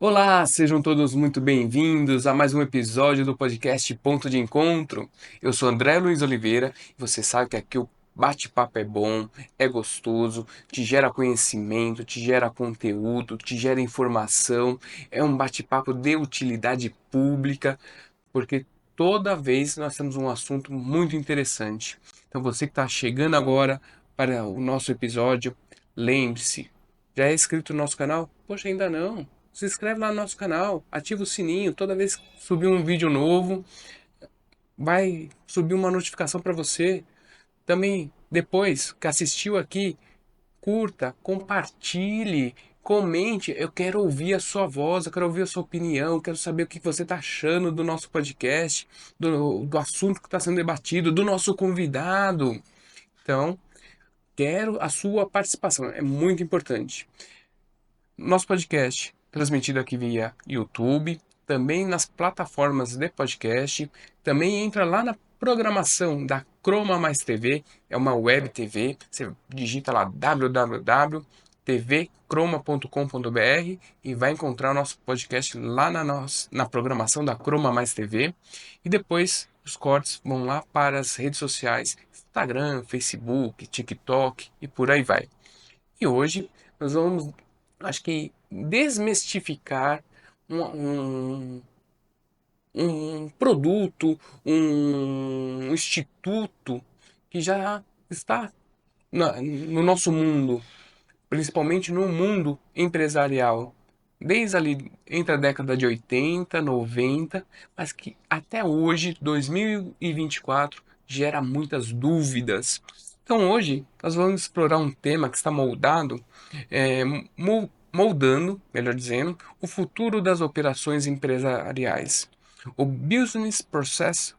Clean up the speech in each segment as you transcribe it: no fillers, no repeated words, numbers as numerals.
Olá, sejam todos muito bem-vindos a mais um episódio do podcast Ponto de Encontro. Eu sou André Luiz Oliveira e você sabe que aqui o bate-papo é bom, é gostoso, te gera conhecimento, te gera conteúdo, te gera informação. É um bate-papo de utilidade pública, porque toda vez nós temos um assunto muito interessante. Então você que está chegando agora para o nosso episódio, lembre-se, já é inscrito no nosso canal? Poxa, ainda não. Se inscreve lá no nosso canal, ativa o sininho, toda vez que subir um vídeo novo, vai subir uma notificação para você. Também, depois que assistiu aqui, curta, compartilhe, comente. Eu quero ouvir a sua voz, eu quero ouvir a sua opinião, eu quero saber o que você está achando do nosso podcast, do assunto que está sendo debatido, do nosso convidado. Então, quero a sua participação, é muito importante. Nosso podcast transmitido aqui via YouTube, também nas plataformas de podcast, também entra lá na programação da Croma Mais TV, é uma web TV, você digita lá www.tvcroma.com.br e vai encontrar o nosso podcast lá na programação da Croma Mais TV. E depois os cortes vão lá para as redes sociais, Instagram, Facebook, TikTok e por aí vai. E hoje nós vamos, acho que, desmistificar um, um, um produto, um instituto que já está no nosso mundo, principalmente no mundo empresarial, desde ali entre a década de 80, 90, mas que até hoje, 2024, gera muitas dúvidas. Então hoje nós vamos explorar um tema que está é, moldando, melhor dizendo, o futuro das operações empresariais. O Business Process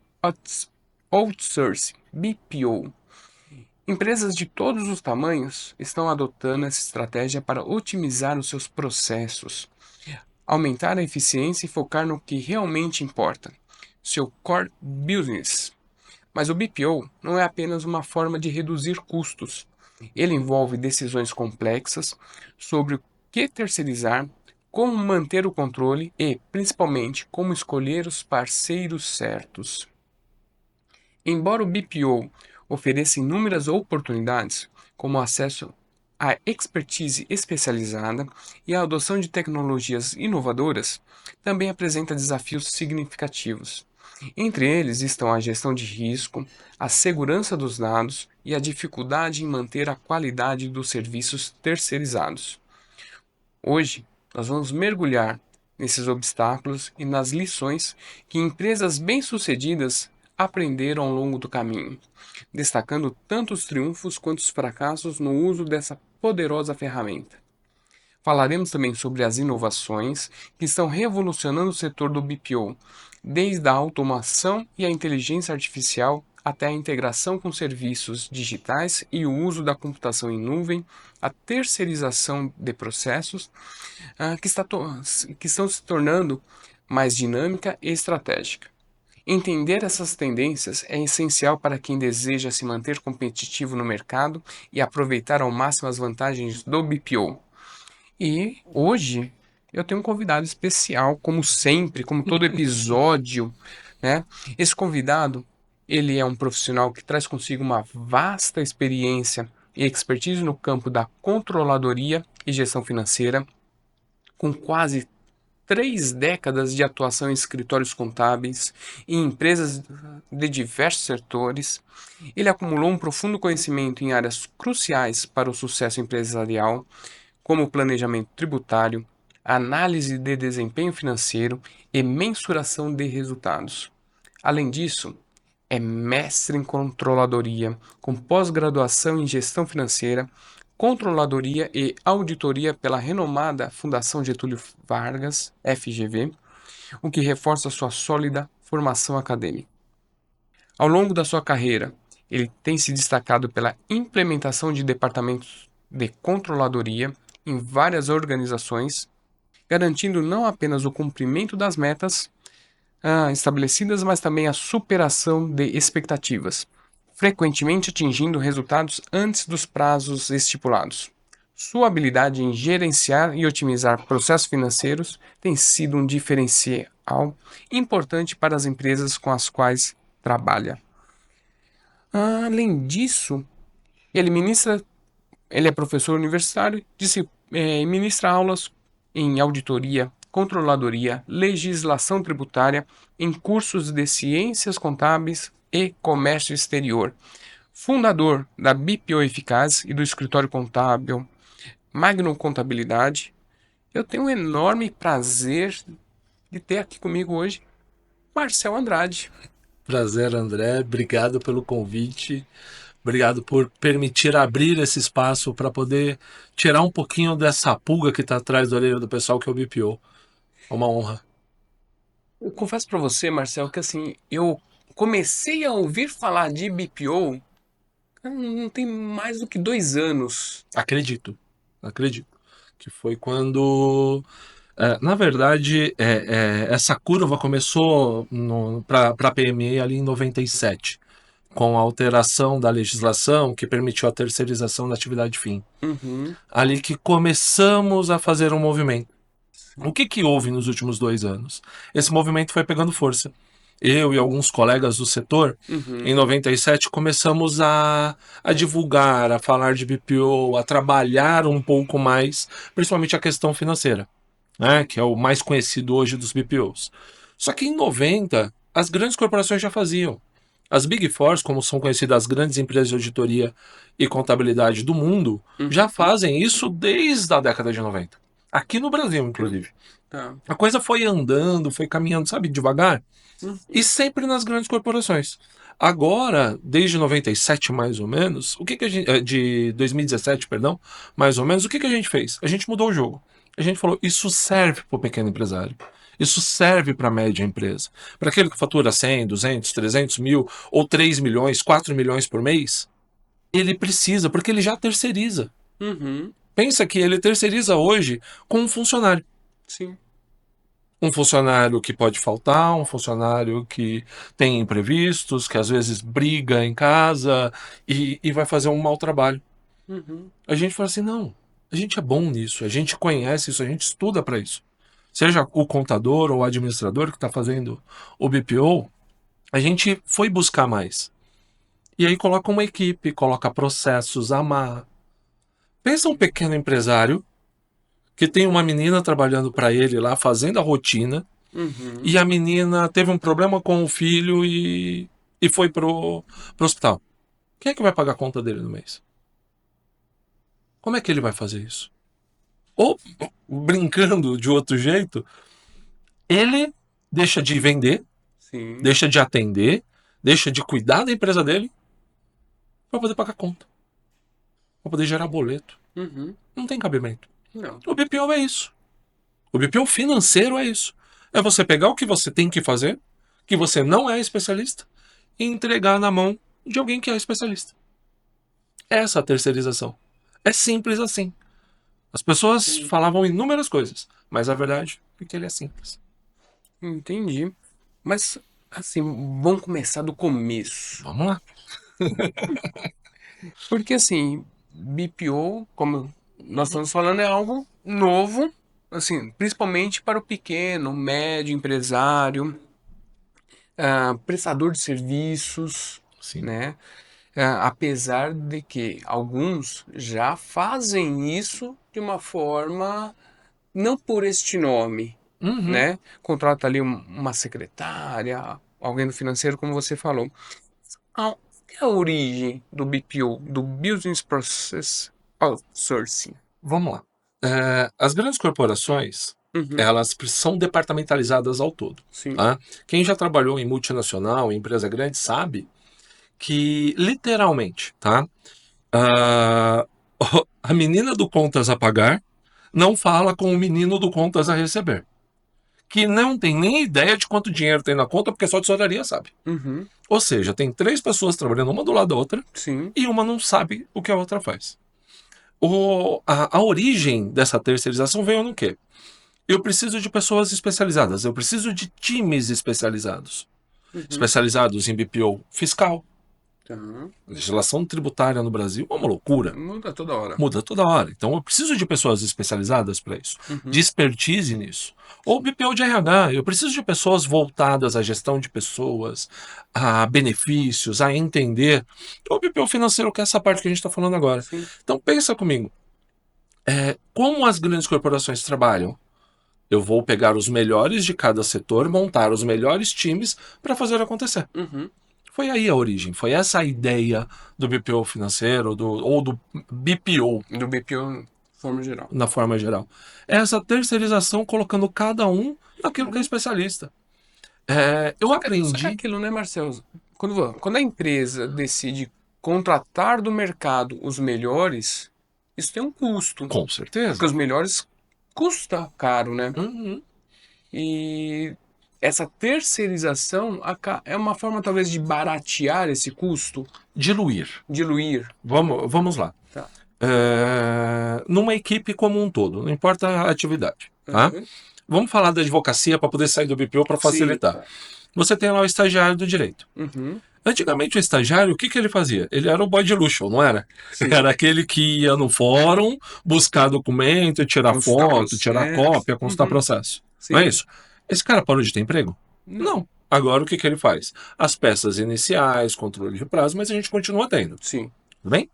Outsourcing, BPO. Empresas de todos os tamanhos estão adotando essa estratégia para otimizar os seus processos, aumentar a eficiência e focar no que realmente importa, seu core business. Mas o BPO não é apenas uma forma de reduzir custos. Ele envolve decisões complexas sobre o que terceirizar, como manter o controle e, principalmente, como escolher os parceiros certos. Embora o BPO ofereça inúmeras oportunidades, como acesso à expertise especializada e a adoção de tecnologias inovadoras, também apresenta desafios significativos. Entre eles estão a gestão de risco, a segurança dos dados e a dificuldade em manter a qualidade dos serviços terceirizados. Hoje, nós vamos mergulhar nesses obstáculos e nas lições que empresas bem-sucedidas aprenderam ao longo do caminho, destacando tanto os triunfos quanto os fracassos no uso dessa poderosa ferramenta. Falaremos também sobre as inovações que estão revolucionando o setor do BPO, desde a automação e a inteligência artificial até a integração com serviços digitais e o uso da computação em nuvem, a terceirização de processos, que estão se tornando mais dinâmica e estratégica. Entender essas tendências é essencial para quem deseja se manter competitivo no mercado e aproveitar ao máximo as vantagens do BPO. E hoje eu tenho um convidado especial, como sempre, como todo episódio, né? Esse convidado, ele é um profissional que traz consigo uma vasta experiência e expertise no campo da controladoria e gestão financeira, com quase 3 décadas de atuação em escritórios contábeis e em empresas de diversos setores. Ele acumulou um profundo conhecimento em áreas cruciais para o sucesso empresarial, como planejamento tributário, análise de desempenho financeiro e mensuração de resultados. Além disso, é mestre em controladoria, com pós-graduação em gestão financeira, controladoria e auditoria pela renomada Fundação Getúlio Vargas, FGV, o que reforça sua sólida formação acadêmica. Ao longo da sua carreira, ele tem se destacado pela implementação de departamentos de controladoria em várias organizações, garantindo não apenas o cumprimento das metas estabelecidas, mas também a superação de expectativas, frequentemente atingindo resultados antes dos prazos estipulados. Sua habilidade em gerenciar e otimizar processos financeiros tem sido um diferencial importante para as empresas com as quais trabalha. Além disso, ele ministra, ele é professor universitário, ministra aulas em auditoria, controladoria, legislação tributária, em cursos de ciências contábeis e comércio exterior. Fundador da BPO Eficaz e do escritório contábil Magnum Contabilidade. Eu tenho um enorme prazer de ter aqui comigo hoje Marcel Andrade. Prazer, André. Obrigado pelo convite. Obrigado por permitir abrir esse espaço para poder tirar um pouquinho dessa pulga que está atrás da orelha do pessoal que é o BPO. É uma honra. Eu confesso para você, Marcel, que assim, eu comecei a ouvir falar de BPO não tem mais do que 2 anos. Acredito. Que foi quando, na verdade, essa curva começou para a PME ali em 97, com a alteração da legislação que permitiu a terceirização da atividade fim. Uhum, Ali que começamos a fazer um movimento. O sim. que houve nos últimos 2 anos? Esse movimento foi pegando força. Eu e alguns colegas do setor, em Uhum, 97, começamos a divulgar, a falar de BPO, a trabalhar um pouco mais, principalmente a questão financeira, né, que é o mais conhecido hoje dos BPOs. Só que em 90, as grandes corporações já faziam. As Big Four, como são conhecidas as grandes empresas de auditoria e contabilidade do mundo, já uhum, fazem isso desde a década de 90. Aqui no Brasil, inclusive. tá. A coisa foi andando, foi caminhando, sabe, devagar, Uhum, e sempre nas grandes corporações. Agora, desde 97 mais ou menos, o que a gente, de 2017, perdão, mais ou menos, o que a gente fez? A gente mudou o jogo. A gente falou, isso serve para o pequeno empresário. Isso serve para a média empresa. Para aquele que fatura 100, 200, 300 mil, ou 3 milhões, 4 milhões por mês, ele precisa, porque ele já terceiriza. uhum, Pensa que ele terceiriza hoje com um funcionário. sim. Um funcionário que pode faltar, um funcionário que tem imprevistos, que às vezes briga em casa e vai fazer um mau trabalho. Uhum, A gente fala assim, não, a gente é bom nisso, a gente conhece isso, a gente estuda para isso. Seja o contador ou o administrador que está fazendo o BPO, a gente foi buscar mais. E aí coloca uma equipe, coloca processos, amarra. Pensa um pequeno empresário que tem uma menina trabalhando para ele lá, fazendo a rotina, uhum, e a menina teve um problema com o filho e foi pro hospital. Quem é que vai pagar a conta dele no mês? Como é que ele vai fazer isso? Ou, brincando de outro jeito, ele deixa de vender, sim. deixa de atender, deixa de cuidar da empresa dele para poder pagar a conta, para poder gerar boleto. Uhum, Não tem cabimento. não. O BPO é isso. O BPO financeiro é isso. É você pegar o que você tem que fazer, que você não é especialista, e entregar na mão de alguém que é especialista. Essa terceirização. É simples assim. As pessoas falavam inúmeras coisas, mas a verdade é que ele é simples. Entendi. Mas, assim, vamos começar do começo. Vamos lá. Porque, assim, BPO, como nós estamos falando, é algo novo, assim, principalmente para o pequeno, médio empresário, prestador de serviços, Sim. né? Apesar de que alguns já fazem isso de uma forma não por este nome, Uhum. né? Contrata ali uma secretária, alguém do financeiro, como você falou. Qual é a origem do BPO, do Business Process Outsourcing? Vamos lá. As grandes corporações, Uhum, elas são departamentalizadas ao todo. sim. Tá? Quem já trabalhou em multinacional, em empresa grande, sabe que, literalmente, tá? Ah, a menina do contas a pagar não fala com o menino do contas a receber. Que não tem nem ideia de quanto dinheiro tem na conta, porque só a tesouraria sabe. Uhum, Ou seja, tem três pessoas trabalhando uma do lado da outra sim. e uma não sabe o que a outra faz. A origem dessa terceirização veio no quê? Eu preciso de pessoas especializadas, eu preciso de times especializados. Uhum, Especializados em BPO fiscal, Tá. A legislação tributária no Brasil é uma loucura. Muda toda hora. Muda toda hora. Então eu preciso de pessoas especializadas para isso, de expertise nisso. Ou BPO de RH, eu preciso de pessoas voltadas à gestão de pessoas, a benefícios, a entender. O BPO financeiro, que é essa parte que a gente está falando agora. Sim. Então pensa comigo. Como as grandes corporações trabalham? Eu vou pegar os melhores de cada setor, montar os melhores times para fazer acontecer. Foi aí a origem, foi essa a ideia do BPO financeiro, ou do BPO, Do BPO de forma geral. na forma geral. É essa terceirização colocando cada um naquilo que é especialista. Eu Só que é aprendi. aquilo, né, Marcelo? Quando a empresa decide contratar do mercado os melhores, isso tem um custo. Com Porque certeza. os melhores custa caro, né? Uhum. E essa terceirização é uma forma talvez de baratear esse custo, Diluir. diluir. Vamos lá. Tá. Numa equipe como um todo, não importa a atividade. Tá? Uhum. Vamos falar da advocacia para poder sair do BPO para facilitar. Sim. Você tem lá o estagiário do direito. Uhum. Antigamente o estagiário, o que ele fazia? Ele era o boy de luxo, não era? Sim. Era aquele que ia no fórum, buscar documento, tirar Consultar foto, tirar processo. cópia, consultar Uhum. processo. Sim. Não é isso? Esse cara parou de ter emprego? Não. Não. Agora o que ele faz? As peças iniciais, controle de prazo, mas a gente continua tendo. Sim. Tudo bem?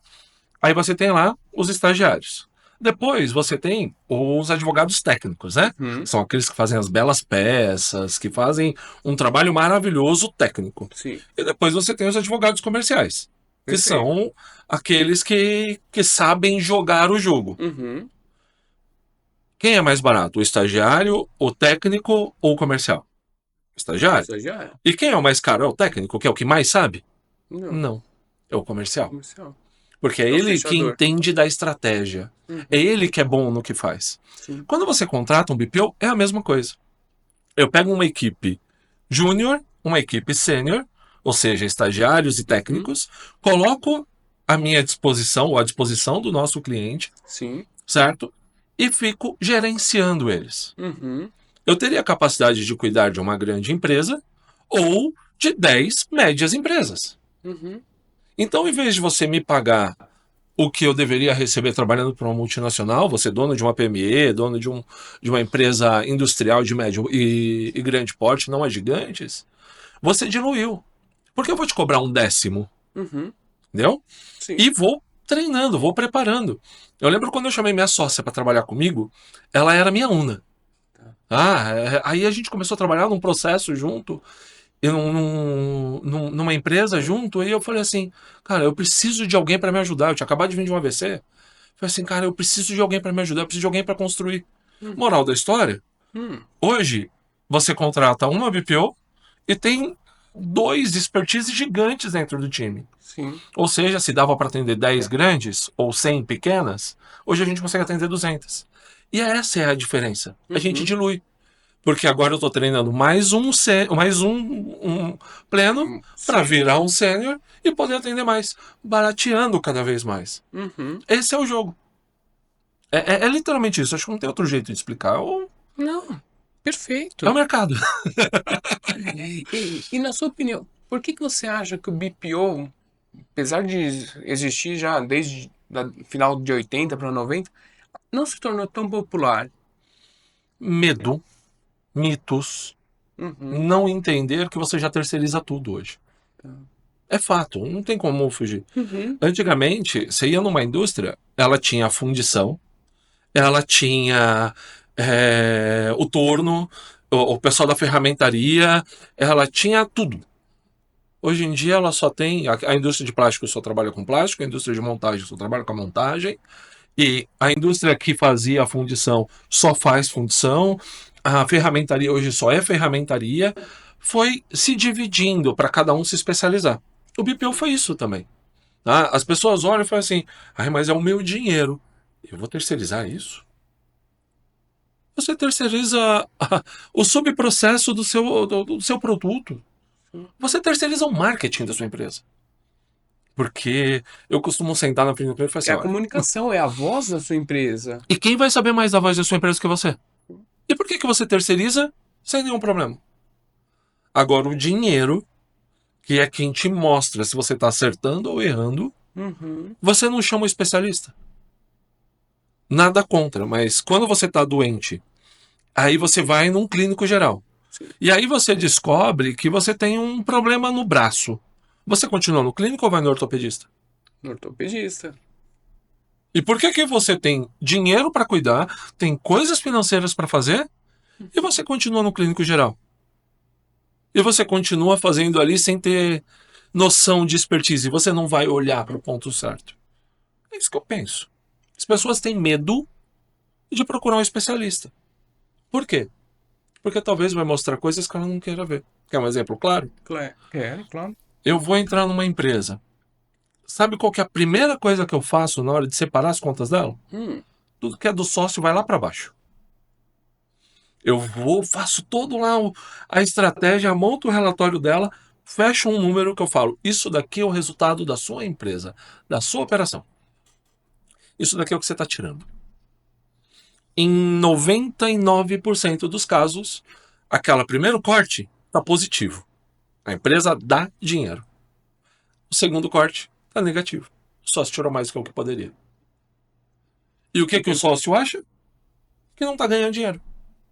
Aí você tem lá os estagiários. Depois você tem os advogados técnicos, né? Uhum. São aqueles que fazem as belas peças, que fazem um trabalho maravilhoso técnico. Sim. E depois você tem os advogados comerciais, que Perfeito. são aqueles que sabem jogar o jogo. Uhum. Quem é mais barato? O estagiário, o técnico ou o comercial? O estagiário. Estagiário. E quem é o mais caro? É o técnico, que é o que mais sabe? Não. Não. É o comercial. Comercial. Porque é É o ele que fechador. entende da estratégia. É ele que é bom no que faz. Sim. Quando você contrata um BPO, é a mesma coisa. Eu pego uma equipe júnior, uma equipe sênior, ou seja, estagiários e técnicos, coloco à minha disposição, ou à disposição do nosso cliente, Sim. certo? E fico gerenciando eles. Uhum. Eu teria a capacidade de cuidar de uma grande empresa ou de 10 médias empresas. Uhum. Então, em vez de você me pagar o que eu deveria receber trabalhando para uma multinacional, você dono de uma PME, dono de uma empresa industrial de médio e grande porte, não as gigantes, você diluiu. Porque eu vou te cobrar um décimo, Uhum. entendeu? Sim. E vou treinando, vou preparando. Eu lembro quando eu chamei minha sócia para trabalhar comigo, ela era minha aluna. Aí a gente começou a trabalhar num processo junto, e numa empresa junto, e eu falei assim, cara, eu preciso de alguém para me ajudar. Eu tinha acabado de vir de um AVC. Falei assim, cara, eu preciso de alguém para me ajudar, eu preciso de alguém para construir. Moral da história, hoje você contrata uma BPO e tem 2 expertises gigantes dentro do time. Sim. Ou seja, se dava para atender 10 grandes ou 100 pequenas, hoje a gente consegue atender 200. E essa é a diferença. A gente dilui. Porque agora eu estou treinando mais um pleno para virar um sênior e poder atender mais, barateando cada vez mais. Uhum. Esse é o jogo. É literalmente isso. Acho que não tem outro jeito de explicar. Não. Perfeito. É o mercado. E na sua opinião, por que você acha que o BPO, apesar de existir já desde final de 80 para 90, não se tornou tão popular? Medo, mitos, não entender que você já terceiriza tudo hoje. É fato, não tem como fugir. Antigamente, você ia numa indústria, ela tinha a fundição, ela tinha o torno, o pessoal da ferramentaria, ela tinha tudo. Hoje em dia ela só tem, a indústria de plástico só trabalha com plástico, a indústria de montagem só trabalha com a montagem, e a indústria que fazia a fundição só faz fundição, a ferramentaria hoje só é ferramentaria, foi se dividindo para cada um se especializar. O BPO foi isso também. Tá? As pessoas olham e falam assim, mas é o meu dinheiro, eu vou terceirizar isso? Você terceiriza o subprocesso do seu produto. Você terceiriza o marketing da sua empresa. Porque eu costumo sentar na frente do cliente e falar assim, É a comunicação, é a voz da sua empresa. E quem vai saber mais da voz da sua empresa que você? E por que você terceiriza sem nenhum problema? Agora, o dinheiro que é quem te mostra se você está acertando ou errando, Uhum. você não chama um especialista. Nada contra, mas quando você está doente, aí você vai num clínico geral. Sim. E aí você descobre que você tem um problema no braço. Você continua no clínico ou vai no ortopedista? No ortopedista. E por que que você tem dinheiro para cuidar, tem coisas financeiras para fazer, e você continua no clínico geral? E você continua fazendo ali sem ter noção de expertise. Você não vai olhar para o ponto certo. É isso que eu penso. As pessoas têm medo de procurar um especialista. Por quê? Porque talvez vai mostrar coisas que ela não queira ver. Quer um exemplo claro? Quero, claro. Eu vou entrar numa empresa. Sabe qual que é a primeira coisa que eu faço na hora de separar as contas dela? Hum. Tudo que é do sócio vai lá para baixo. Eu vou, faço todo lá a estratégia, monto o relatório dela, fecho um número que eu falo. Isso daqui é o resultado da sua empresa, da sua operação. Isso daqui é o que você está tirando. Em 99% dos casos, aquele primeiro corte está positivo. A empresa dá dinheiro. O segundo corte está negativo. O sócio tirou mais do que o que poderia. E o que o sócio acha? Que não está ganhando dinheiro.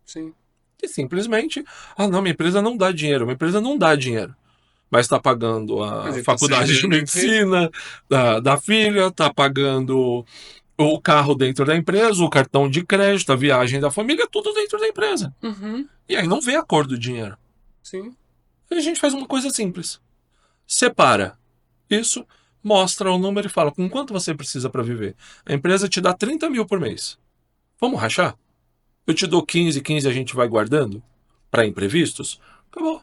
Sim. E simplesmente, não, minha empresa não dá dinheiro, minha empresa não dá dinheiro. Mas está pagando Mas a ele tá faculdade de cedendo emprego. medicina da filha, está pagando o carro dentro da empresa, o cartão de crédito, a viagem da família, tudo dentro da empresa. Uhum. E aí não vê a cor do dinheiro. Sim. Aí a gente faz uma coisa simples. Separa isso, mostra o número e fala com quanto você precisa para viver. A empresa te dá 30 mil por mês. Vamos rachar? Eu te dou 15, 15 a gente vai guardando para imprevistos? Acabou.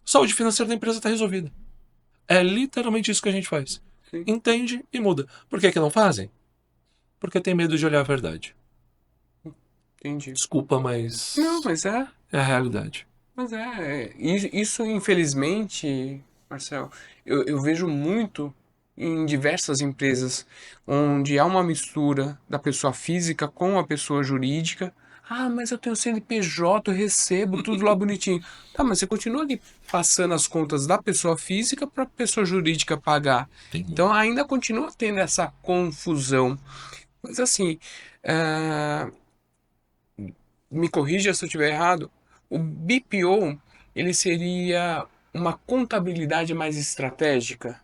Saúde financeira da empresa está resolvida. É literalmente isso que a gente faz. Sim. Entende e muda. Por que que não fazem? Porque tem medo de olhar a verdade. Entendi. Desculpa, mas Não, mas é. é a realidade. Mas isso, infelizmente, Marcel, eu vejo muito em diversas empresas onde há uma mistura da pessoa física com a pessoa jurídica. Ah, mas eu tenho CNPJ, eu recebo tudo lá bonitinho. Tá, mas você continua ali passando as contas da pessoa física para a pessoa jurídica pagar. Tem Então muito. ainda continua tendo essa confusão. Mas assim, ah, me corrija se eu estiver errado, o BPO ele seria uma contabilidade mais estratégica,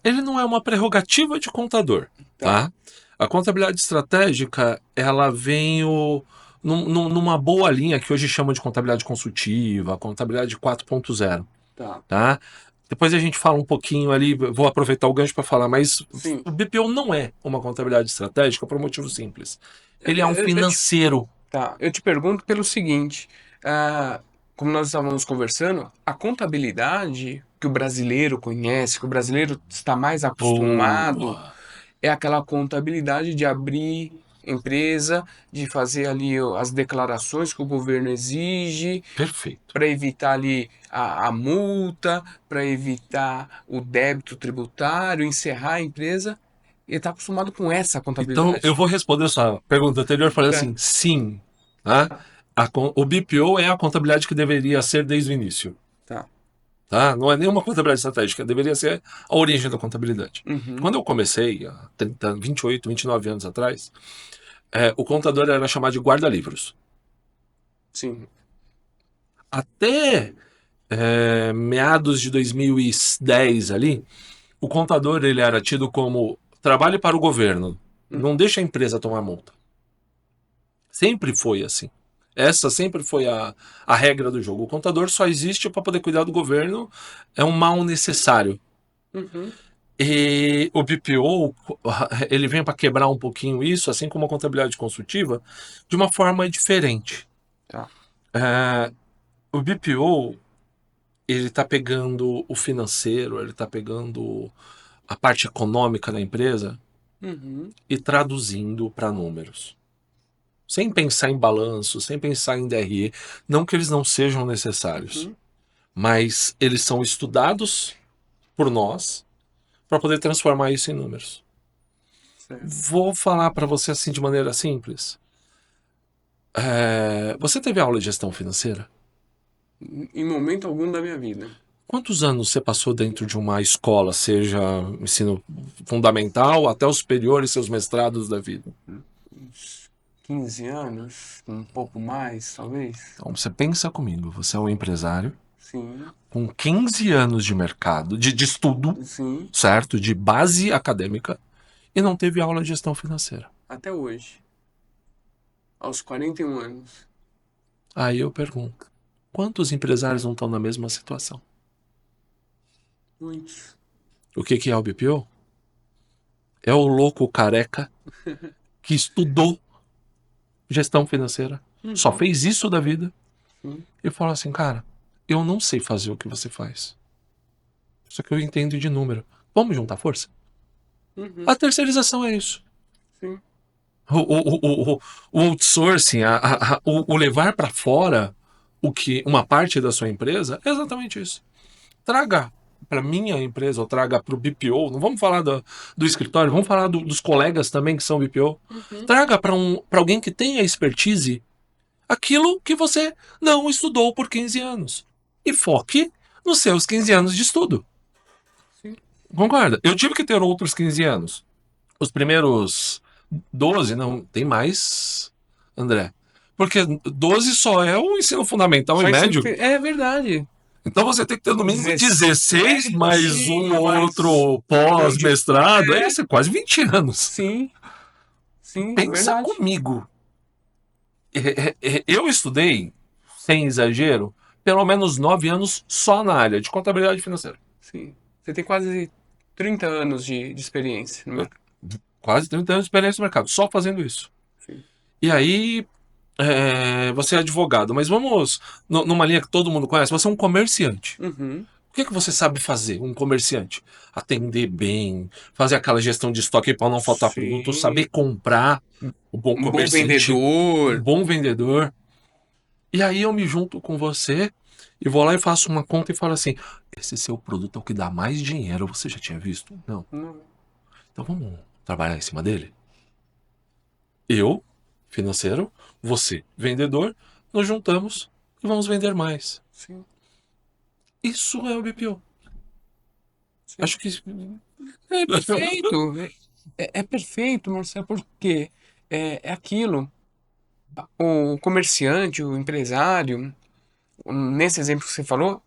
Ele não é uma prerrogativa de contador, tá? tá? A contabilidade estratégica, ela vem numa boa linha que hoje chama de contabilidade consultiva, contabilidade 4.0, Tá. tá? Depois a gente fala um pouquinho ali, vou aproveitar o gancho para falar, mas Sim. o BPO não é uma contabilidade estratégica por um motivo simples. Eu, Ele é um eu- eu te, financeiro. eu te pergunto pelo seguinte, como nós estávamos conversando, a contabilidade que o brasileiro conhece, que o brasileiro está mais acostumado, Boa. é aquela contabilidade de abrir empresa, de fazer ali as declarações que o governo exige, Perfeito. para evitar ali a multa, para evitar o débito tributário, encerrar a empresa. Ele está acostumado com essa Então, eu contabilidade. vou responder a sua pergunta anterior falando Tá, assim, sim, tá? O BPO é a contabilidade que deveria ser desde o início, tá. tá? Não é nenhuma contabilidade estratégica, deveria ser a origem da contabilidade. Uhum, Quando eu comecei, há 30, 28, 29 anos atrás, o contador era chamado de guarda-livros. sim. Até meados de 2010 ali, o contador ele era tido como trabalho para o governo, Uhum, não deixa a empresa tomar multa. Sempre foi assim. Essa sempre foi a regra do jogo. O contador só existe para poder cuidar do governo, é um mal necessário. uhum, E o BPO, ele vem para quebrar um pouquinho isso, assim como a contabilidade consultiva, de uma forma diferente. tá. É, o BPO, ele está pegando o financeiro, ele está pegando a parte econômica da empresa Uhum, e traduzindo para números. Sem pensar em balanço, sem pensar em DRE. Não que eles não sejam necessários, uhum, mas eles são estudados por nós para poder transformar isso em números. certo. Vou falar para você assim de maneira simples. Você teve aula de gestão financeira? Em momento algum da minha vida. Quantos anos você passou dentro de uma escola, seja ensino fundamental até o superior e seus mestrados da vida? Uns 15 anos, um pouco mais, talvez. Então, você pensa comigo, você é um empresário Sim, com 15 anos de mercado, de estudo, sim, certo? De base acadêmica, e não teve aula de gestão financeira. até hoje. Aos 41 anos. Aí eu pergunto, quantos empresários não estão na mesma situação? Muitos. O que que é o BPO? É o louco careca que estudou gestão financeira, só Uhum, fez isso da vida sim. e falou assim, cara, eu não sei fazer o que você faz. Só que eu entendo de número. Vamos juntar força? Uhum, A terceirização é isso. sim. O outsourcing, o levar para fora o que uma parte da sua empresa é exatamente isso. Traga para minha empresa ou traga para o BPO, não vamos falar do escritório, vamos falar dos colegas também que são BPO. Uhum, Traga para alguém que tenha expertise aquilo que você não estudou por 15 anos. E foque nos seus 15 anos de estudo. sim. Concorda? Eu tive que ter outros 15 anos. Os primeiros 12 não, tem mais, André. Porque 12 só é o ensino fundamental e Só ensino. médio. É verdade. Então você tem que ter no mínimo 16 mais um ou Mais outro um de. pós-mestrado. Aí É, você é quase 20 anos. sim, sim, Pensa verdade. comigo. Eu estudei, sem exagero, pelo menos 9 anos só na área de contabilidade financeira. Sim. Você tem quase 30 anos de experiência no mercado. Quase 30 anos de experiência no mercado, só fazendo isso. Sim. E aí, você é advogado, mas vamos numa linha que todo mundo conhece. Você é um comerciante. Uhum. O que você sabe fazer, um comerciante? Atender bem, fazer aquela gestão de estoque para não faltar produto, saber Sim. comprar. O bom Um bom comerciante, um vendedor. bom vendedor. E aí eu me junto com você e vou lá e faço uma conta e falo assim: esse seu produto é o que dá mais dinheiro, você já tinha visto? Não. Não. Então vamos trabalhar em cima dele? Eu, financeiro, você, vendedor, nos juntamos e vamos vender mais. Sim, Isso é o BPO. sim. Acho que. É perfeito. É perfeito, Marcelo, porque é aquilo. O comerciante, o empresário, nesse exemplo que você falou,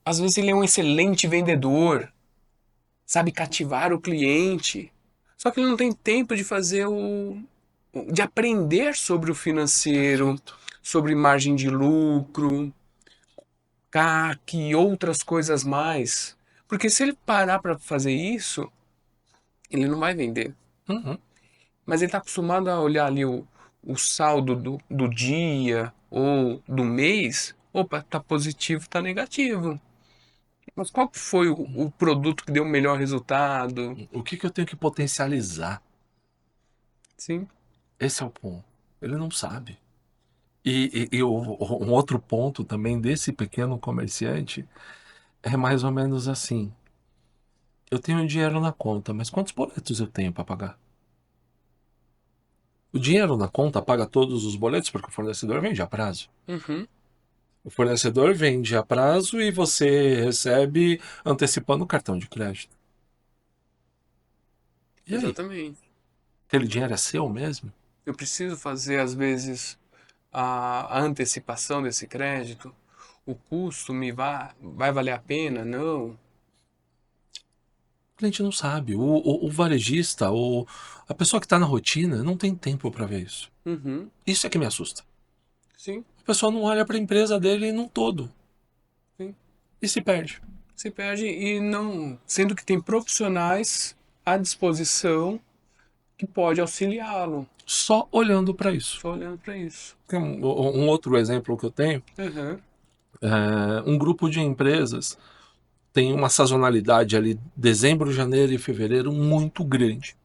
às vezes ele é um excelente vendedor, sabe cativar o cliente. Só que ele não tem tempo de fazer de aprender sobre o financeiro, Perfeito. sobre margem de lucro, CAC e outras coisas mais. Porque se ele parar para fazer isso, ele não vai vender. Uhum. Mas ele está acostumado a olhar ali o saldo do dia ou do mês. Opa, tá positivo, tá negativo. Mas qual que foi o produto que deu o melhor resultado? O que eu tenho que potencializar? Sim. Esse é o ponto. Ele não sabe. Um outro ponto também desse pequeno comerciante é mais ou menos assim. Eu tenho dinheiro na conta, mas quantos boletos eu tenho para pagar? O dinheiro na conta paga todos os boletos porque o fornecedor vende a prazo. Uhum. O fornecedor vende a prazo e você recebe antecipando o cartão de crédito. E aí? Exatamente. Aquele dinheiro é seu mesmo? Eu preciso fazer, às vezes, a antecipação desse crédito. O custo vai valer a pena? Não. O cliente não sabe. O varejista, a pessoa que está na rotina, não tem tempo para ver isso. Uhum. Isso é que me assusta. Sim, A pessoa não olha para a empresa dele num todo sim. e se perde. Se perde e não. Sendo que tem profissionais à disposição que pode auxiliá-lo. Só olhando para isso. Só olhando para isso. Tem um outro exemplo que eu tenho. Uhum. Um grupo de empresas tem uma sazonalidade ali, dezembro, janeiro e fevereiro, muito grande.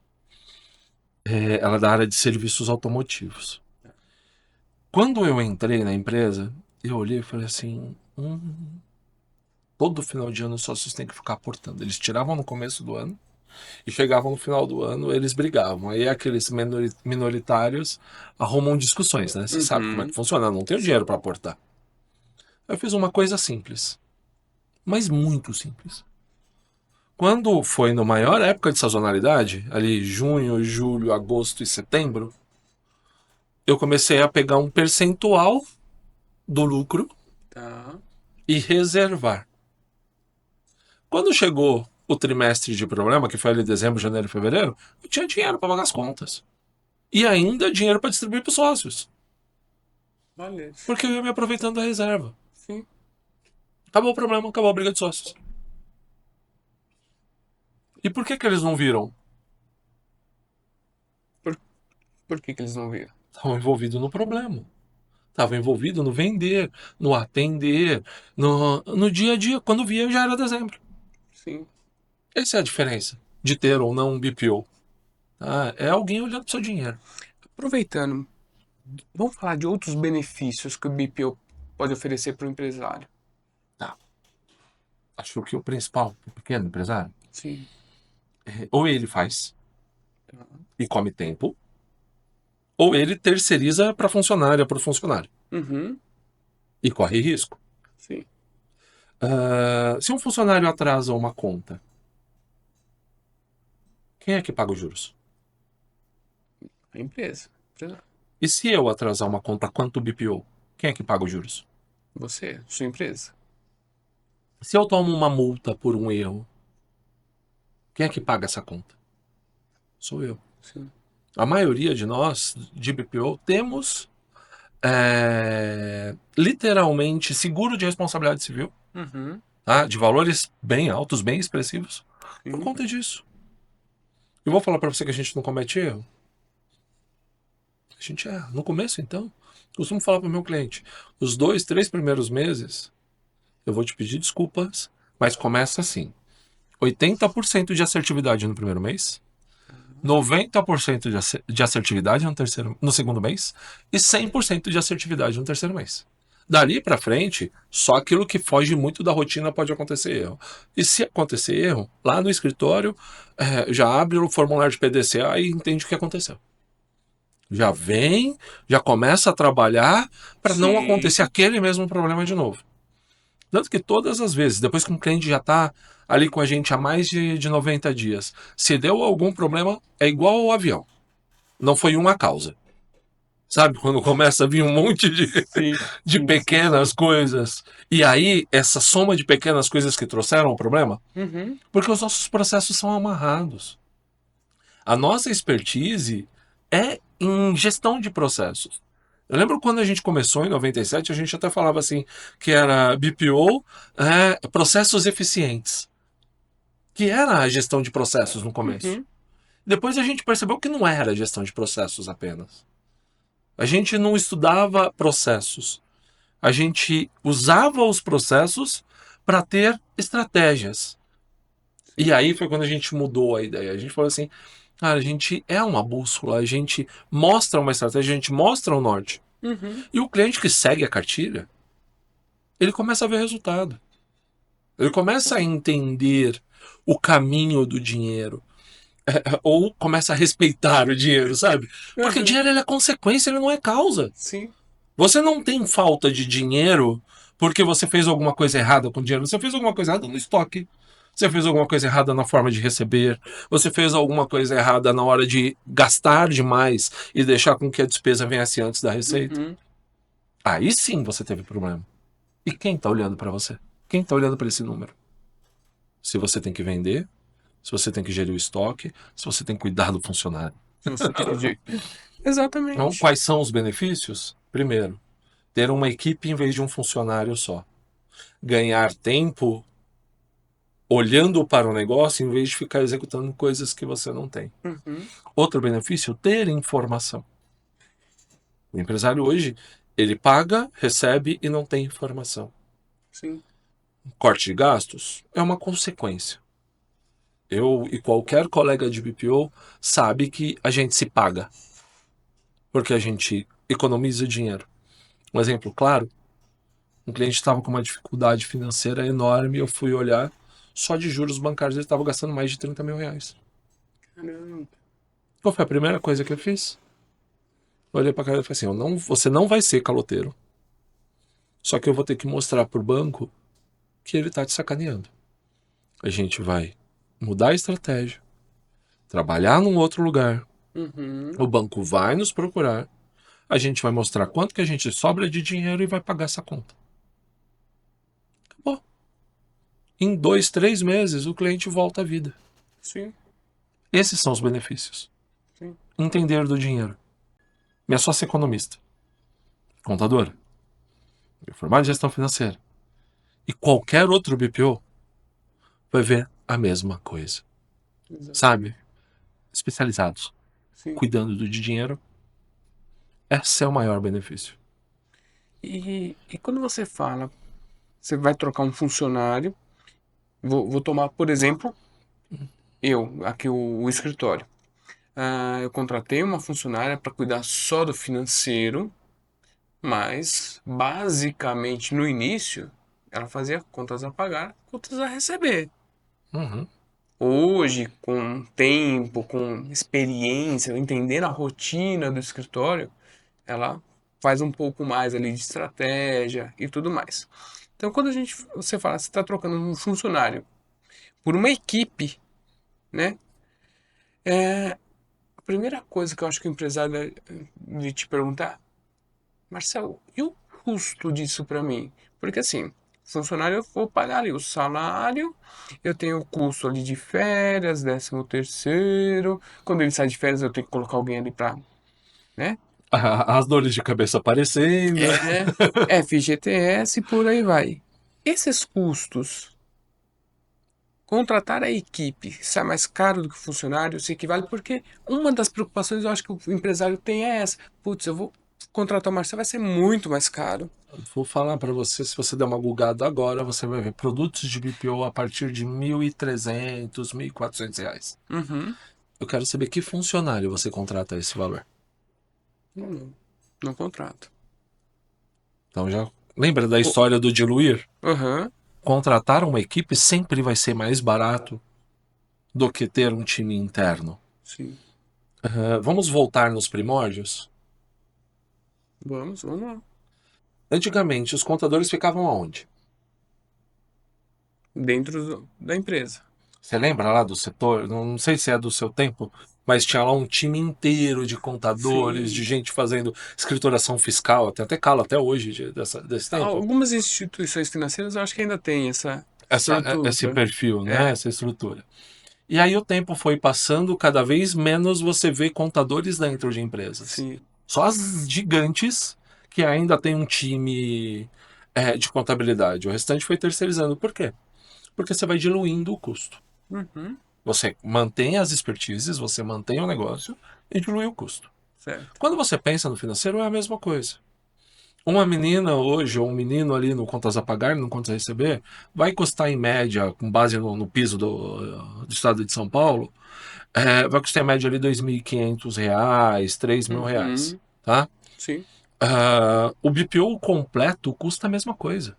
Ela é da área de serviços automotivos. Quando eu entrei na empresa, eu olhei e falei assim: todo final de ano os sócios têm que ficar aportando. Eles tiravam no começo do ano e chegavam no final do ano, eles brigavam. Aí aqueles minoritários arrumam discussões, né? Você sabe como é que Uhum. funciona, não tenho Sim. dinheiro para aportar. Eu fiz uma coisa simples. mas muito simples. Quando foi na maior época de sazonalidade, ali junho, julho, agosto e setembro, eu comecei a pegar um percentual do lucro Tá. e reservar. Quando chegou o trimestre de problema, que foi ali dezembro, janeiro e fevereiro, eu tinha dinheiro para pagar as contas. E ainda dinheiro para distribuir para os sócios. Olha. Porque eu ia me aproveitando da reserva. Sim. Acabou o problema, acabou a briga de sócios. E por que eles não viram? Por, por que que eles não viram? Estavam envolvidos no problema. Estavam envolvidos no vender, no atender, no dia a dia. Quando via, já era dezembro. Sim. Essa é a diferença de ter ou não um BPO. Tá? É alguém olhando para o seu dinheiro. Aproveitando, vamos falar de outros benefícios que o BPO pode oferecer para o empresário. Tá. Acho que o principal para o pequeno empresário Sim. é ou ele faz Tá. e come tempo, ou ele terceiriza para funcionária, para o funcionário. Uhum. E corre risco. Sim. Se um funcionário atrasa uma conta, quem é que paga os juros? A empresa. E se eu atrasar uma conta quanto BPO, quem é que paga os juros? Você, sua empresa. Se eu tomo uma multa por um erro, quem é que paga essa conta? Sou eu. Sim. A maioria de nós, de BPO, temos literalmente seguro de responsabilidade civil, Uhum. tá? De valores bem altos, bem expressivos, por Sim. conta disso. Eu vou falar para você que a gente não comete erro. A gente erra. No começo, então, costumo falar para o meu cliente, os 2, 3 primeiros meses, eu vou te pedir desculpas, mas começa assim. 80% de assertividade no primeiro mês, 90% de assertividade no segundo mês e 100% de assertividade no terceiro mês. Dali para frente, só aquilo que foge muito da rotina pode acontecer erro. E se acontecer erro, lá no escritório, já abre o formulário de PDCA e entende o que aconteceu. Já vem, já começa a trabalhar para não acontecer Sim. aquele mesmo problema de novo. Tanto que todas as vezes, depois que um cliente já está ali com a gente há mais de 90 dias, se deu algum problema, é igual ao avião. Não foi uma causa. Sabe? Quando começa a vir um monte Sim. de Sim. Sim. pequenas coisas. E aí, essa soma de pequenas coisas que trouxeram o problema, Uhum. porque os nossos processos são amarrados. A nossa expertise é em gestão de processos. Eu lembro quando a gente começou em 97, a gente até falava assim que era BPO, processos eficientes, que era a gestão de processos no começo. Uhum. Depois a gente percebeu que não era gestão de processos apenas. A gente não estudava processos. A gente usava os processos para ter estratégias. E aí foi quando a gente mudou a ideia. A gente falou assim, cara, a gente é uma bússola, a gente mostra uma estratégia, a gente mostra o norte. Uhum. E o cliente que segue a cartilha, ele começa a ver resultado. Ele começa a entender o caminho do dinheiro. Ou começa a respeitar o dinheiro, sabe? Porque Uhum. dinheiro ele é consequência, ele não é causa. Sim. Você não tem falta de dinheiro porque você fez alguma coisa errada com o dinheiro. Você fez alguma coisa errada no estoque. Você fez alguma coisa errada na forma de receber. Você fez alguma coisa errada na hora de gastar demais e deixar com que a despesa viesse antes da receita. Uhum. Aí sim você teve problema. E quem está olhando para você? Quem está olhando para esse número? Se você tem que vender, se você tem que gerir o estoque, se você tem que cuidar do funcionário. Se você tem que... Então, Exatamente. quais são os benefícios? Primeiro, ter uma equipe em vez de um funcionário só. Ganhar tempo olhando para o negócio em vez de ficar executando coisas que você não tem. Uhum. Outro benefício, ter informação. O empresário hoje, ele paga, recebe e não tem informação. Sim. Corte de gastos é uma consequência. Eu e qualquer colega de BPO sabe que a gente se paga porque a gente economiza dinheiro. Um exemplo claro, um cliente estava com uma dificuldade financeira enorme e eu fui olhar, só de juros bancários ele estava gastando mais de 30 mil reais. Caramba. Qual foi a primeira coisa que eu fiz? Eu olhei para a cara e falei assim, você não vai ser caloteiro. Só que eu vou ter que mostrar para o banco que ele está te sacaneando. A gente vai mudar a estratégia, trabalhar num outro lugar, Uhum. o banco vai nos procurar, a gente vai mostrar quanto que a gente sobra de dinheiro e vai pagar essa conta. Acabou. Em 2, 3 meses, o cliente volta à vida. Sim, Esses são os benefícios. sim. Entender do dinheiro. Minha sócia economista, contadora, formada em gestão financeira e qualquer outro BPO vai ver a mesma coisa. Exato. Sabe? Especializados, Sim. cuidando do dinheiro. Esse é o maior benefício. E quando você fala, você vai trocar um funcionário, vou tomar, por exemplo, aqui o escritório. Eu contratei uma funcionária para cuidar só do financeiro, mas basicamente no início ela fazia contas a pagar, contas a receber. Uhum. Hoje, com tempo, com experiência, entendendo a rotina do escritório, ela faz um pouco mais ali de estratégia e tudo mais. Então, quando você fala, você está trocando um funcionário por uma equipe, né? A primeira coisa que eu acho que o empresário deve te perguntar, Marcelo, e o custo disso para mim? Porque assim, funcionário eu vou pagar ali o salário, eu tenho o custo ali de férias, 13º, quando ele sai de férias eu tenho que colocar alguém ali para, né? As dores de cabeça aparecendo. FGTS e por aí vai. Esses custos, contratar a equipe sai mais caro do que o funcionário, se equivale, porque uma das preocupações eu acho que o empresário tem é essa. Putz, eu vou contratar o Marcelo, vai ser muito mais caro. Vou falar para você, se você der uma googada agora, você vai ver produtos de BPO a partir de 1.300, R$ 1.400. Uhum. Eu quero saber que funcionário você contrata a esse valor. Não, não contrato. Então já lembra da O- história do diluir? Aham, Contratar uma equipe sempre vai ser mais barato do que ter um time interno. sim. Vamos voltar nos primórdios? Vamos lá. Antigamente, os contadores ficavam aonde? Dentro da empresa. Você lembra lá do setor? Não sei se é do seu tempo, mas tinha lá um time inteiro de contadores, de Sim. gente fazendo escrituração fiscal, tem até calo até hoje desse tempo. Algumas instituições financeiras eu acho que ainda tem essa Esse estrutura. perfil, né? É, Essa estrutura. E aí o tempo foi passando, cada vez menos você vê contadores dentro de empresas. sim. Só as gigantes que ainda tem um time de contabilidade. O restante foi terceirizando. Por quê? Porque você vai diluindo o custo. Uhum, Você mantém as expertises, você mantém o negócio e dilui o custo. certo. Quando você pensa no financeiro, é a mesma coisa. Uma menina hoje, ou um menino ali no contas a pagar, no contas a receber, vai custar em média, com base no piso do estado de São Paulo, vai custar em média ali R$ 2.500, R$ 3.000, Uhum, tá? sim. O BPO completo custa a mesma coisa.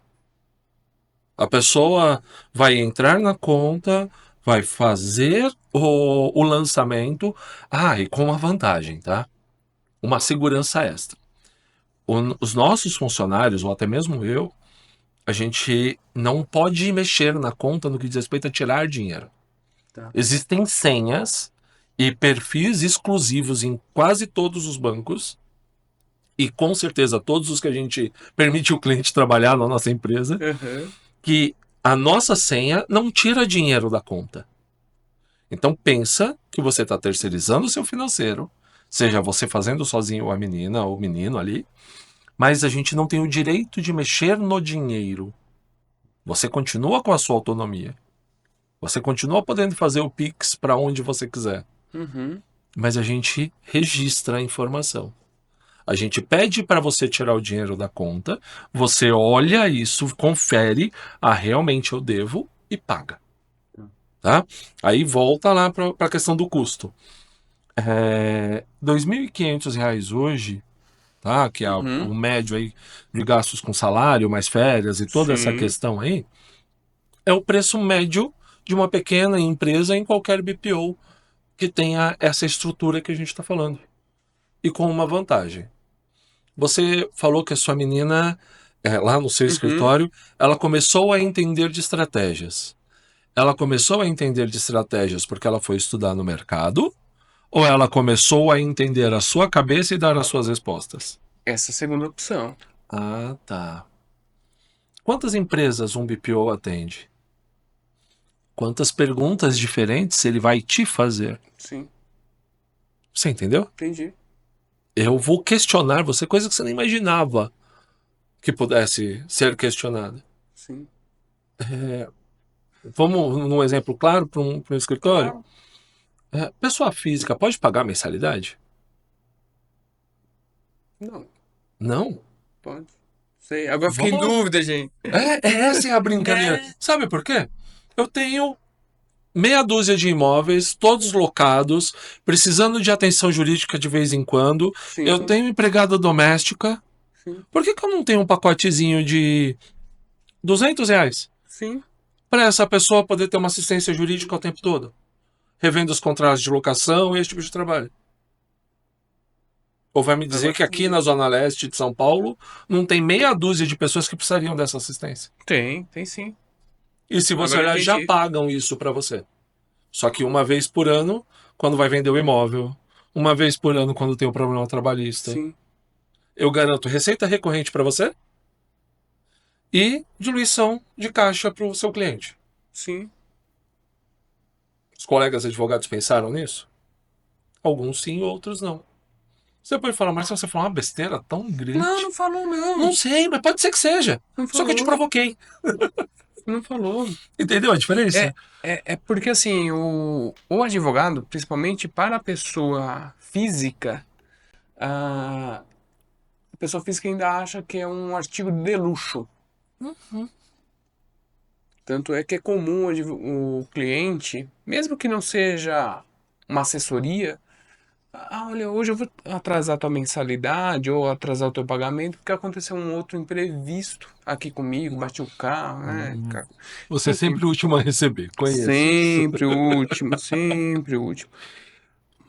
A pessoa vai entrar na conta, vai fazer o lançamento, e com uma vantagem, tá? Uma segurança extra. Os nossos funcionários, ou até mesmo eu, a gente não pode mexer na conta no que diz respeito a tirar dinheiro. Tá. Existem senhas e perfis exclusivos em quase todos os bancos, e com certeza todos os que a gente permite o cliente trabalhar na nossa empresa, Aham, que a nossa senha não tira dinheiro da conta. Então pensa que você está terceirizando o seu financeiro, seja você fazendo sozinho a menina ou o menino ali, mas a gente não tem o direito de mexer no dinheiro. Você continua com a sua autonomia. Você continua podendo fazer o Pix para onde você quiser, uhum, mas a gente registra a informação. A gente pede para você tirar o dinheiro da conta, você olha isso, confere, realmente eu devo e paga. Tá? Aí volta lá para a questão do custo. R$ 2.500 hoje, tá? Que é uhum, o médio aí de gastos com salário, mais férias e toda essa sim. questão aí, é o preço médio de uma pequena empresa em qualquer BPO que tenha essa estrutura que a gente está falando. E com uma vantagem. Você falou que a sua menina lá no seu Uhum. escritório, ela começou a entender de estratégias. Ela começou a entender de estratégias porque ela foi estudar no mercado, ou ela começou a entender a sua cabeça e dar as suas respostas? Essa segunda opção. Ah, tá. Quantas empresas um BPO atende? Quantas perguntas diferentes ele vai te fazer? Sim, Você entendeu? entendi. Eu vou questionar você, coisa que você nem imaginava que pudesse ser questionada. Sim. Vamos num exemplo claro para um escritório? Claro. Pessoa física pode pagar mensalidade? Não, Não. pode. Sei. Agora eu fiquei em Vamos lá. dúvida, gente. Essa é a brincadeira. É. Sabe por quê? Eu tenho meia dúzia de imóveis, todos locados, precisando de atenção jurídica de vez em quando. Eu Sim, tenho empregada doméstica. sim, Por que eu não tenho um pacotezinho de R$ 200 sim. para essa pessoa poder ter uma assistência jurídica o tempo todo? Revendo os contratos de locação e esse tipo de trabalho. Ou vai me dizer Agora que aqui entendi. na Zona Leste de São Paulo não tem meia dúzia de pessoas que precisariam dessa assistência? Tem sim. E se você Agora olhar, já entendi. pagam isso para você. Só que uma vez por ano, quando vai vender o imóvel, uma vez por ano, quando tem um problema trabalhista, Sim, eu garanto receita recorrente para você e diluição de caixa para o seu cliente. sim. Os colegas advogados pensaram nisso? Alguns sim, outros não. Você pode falar, mas se você falar uma besteira tão Não, grande. não falou Não não. sei, mas pode ser que seja. Não Só que eu te falou. provoquei. Não falou. Entendeu a diferença? É porque assim, o advogado, principalmente para a pessoa física ainda acha que é um artigo de luxo. Tanto é que é comum o cliente, mesmo que não seja uma assessoria, olha, hoje eu vou atrasar tua mensalidade ou atrasar o teu pagamento porque aconteceu um outro imprevisto aqui comigo, bati o carro, né, cara? Você é Enfim, sempre o último a receber. Conheço. sempre o último, sempre o último.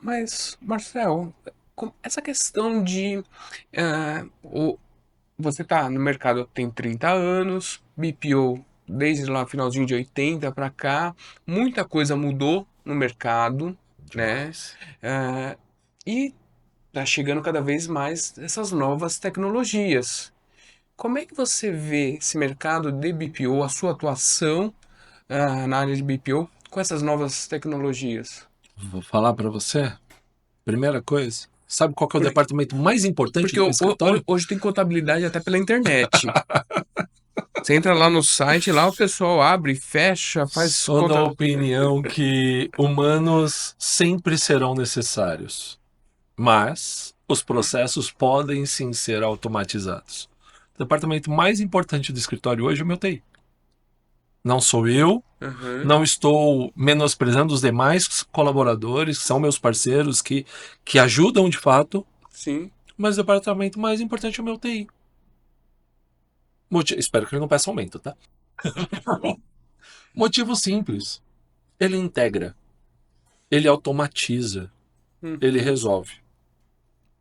Mas, Marcel, essa questão de você tá no mercado tem 30 anos, BPO desde lá finalzinho de 80 para cá, muita coisa mudou no mercado, né? Demais. Eh, e tá chegando cada vez mais essas novas tecnologias. Como é que você vê esse mercado de BPO, a sua atuação, na área de BPO com essas novas tecnologias? Vou falar para você. Primeira coisa. Sabe qual que é o Porque, departamento mais importante porque do escritório? hoje tem contabilidade até pela internet. Você entra lá no site, lá o pessoal abre, fecha, faz Sou da conta. opinião que humanos sempre serão necessários, mas os processos podem sim ser automatizados. O departamento mais importante do escritório hoje é o meu TI. Não sou eu, Aham, não estou menosprezando os demais colaboradores, que são meus parceiros, que ajudam de fato, sim. mas o departamento mais importante é o meu TI. Espero que ele não peça aumento, tá? Motivo simples. Ele integra, ele automatiza, ele Uhum. resolve.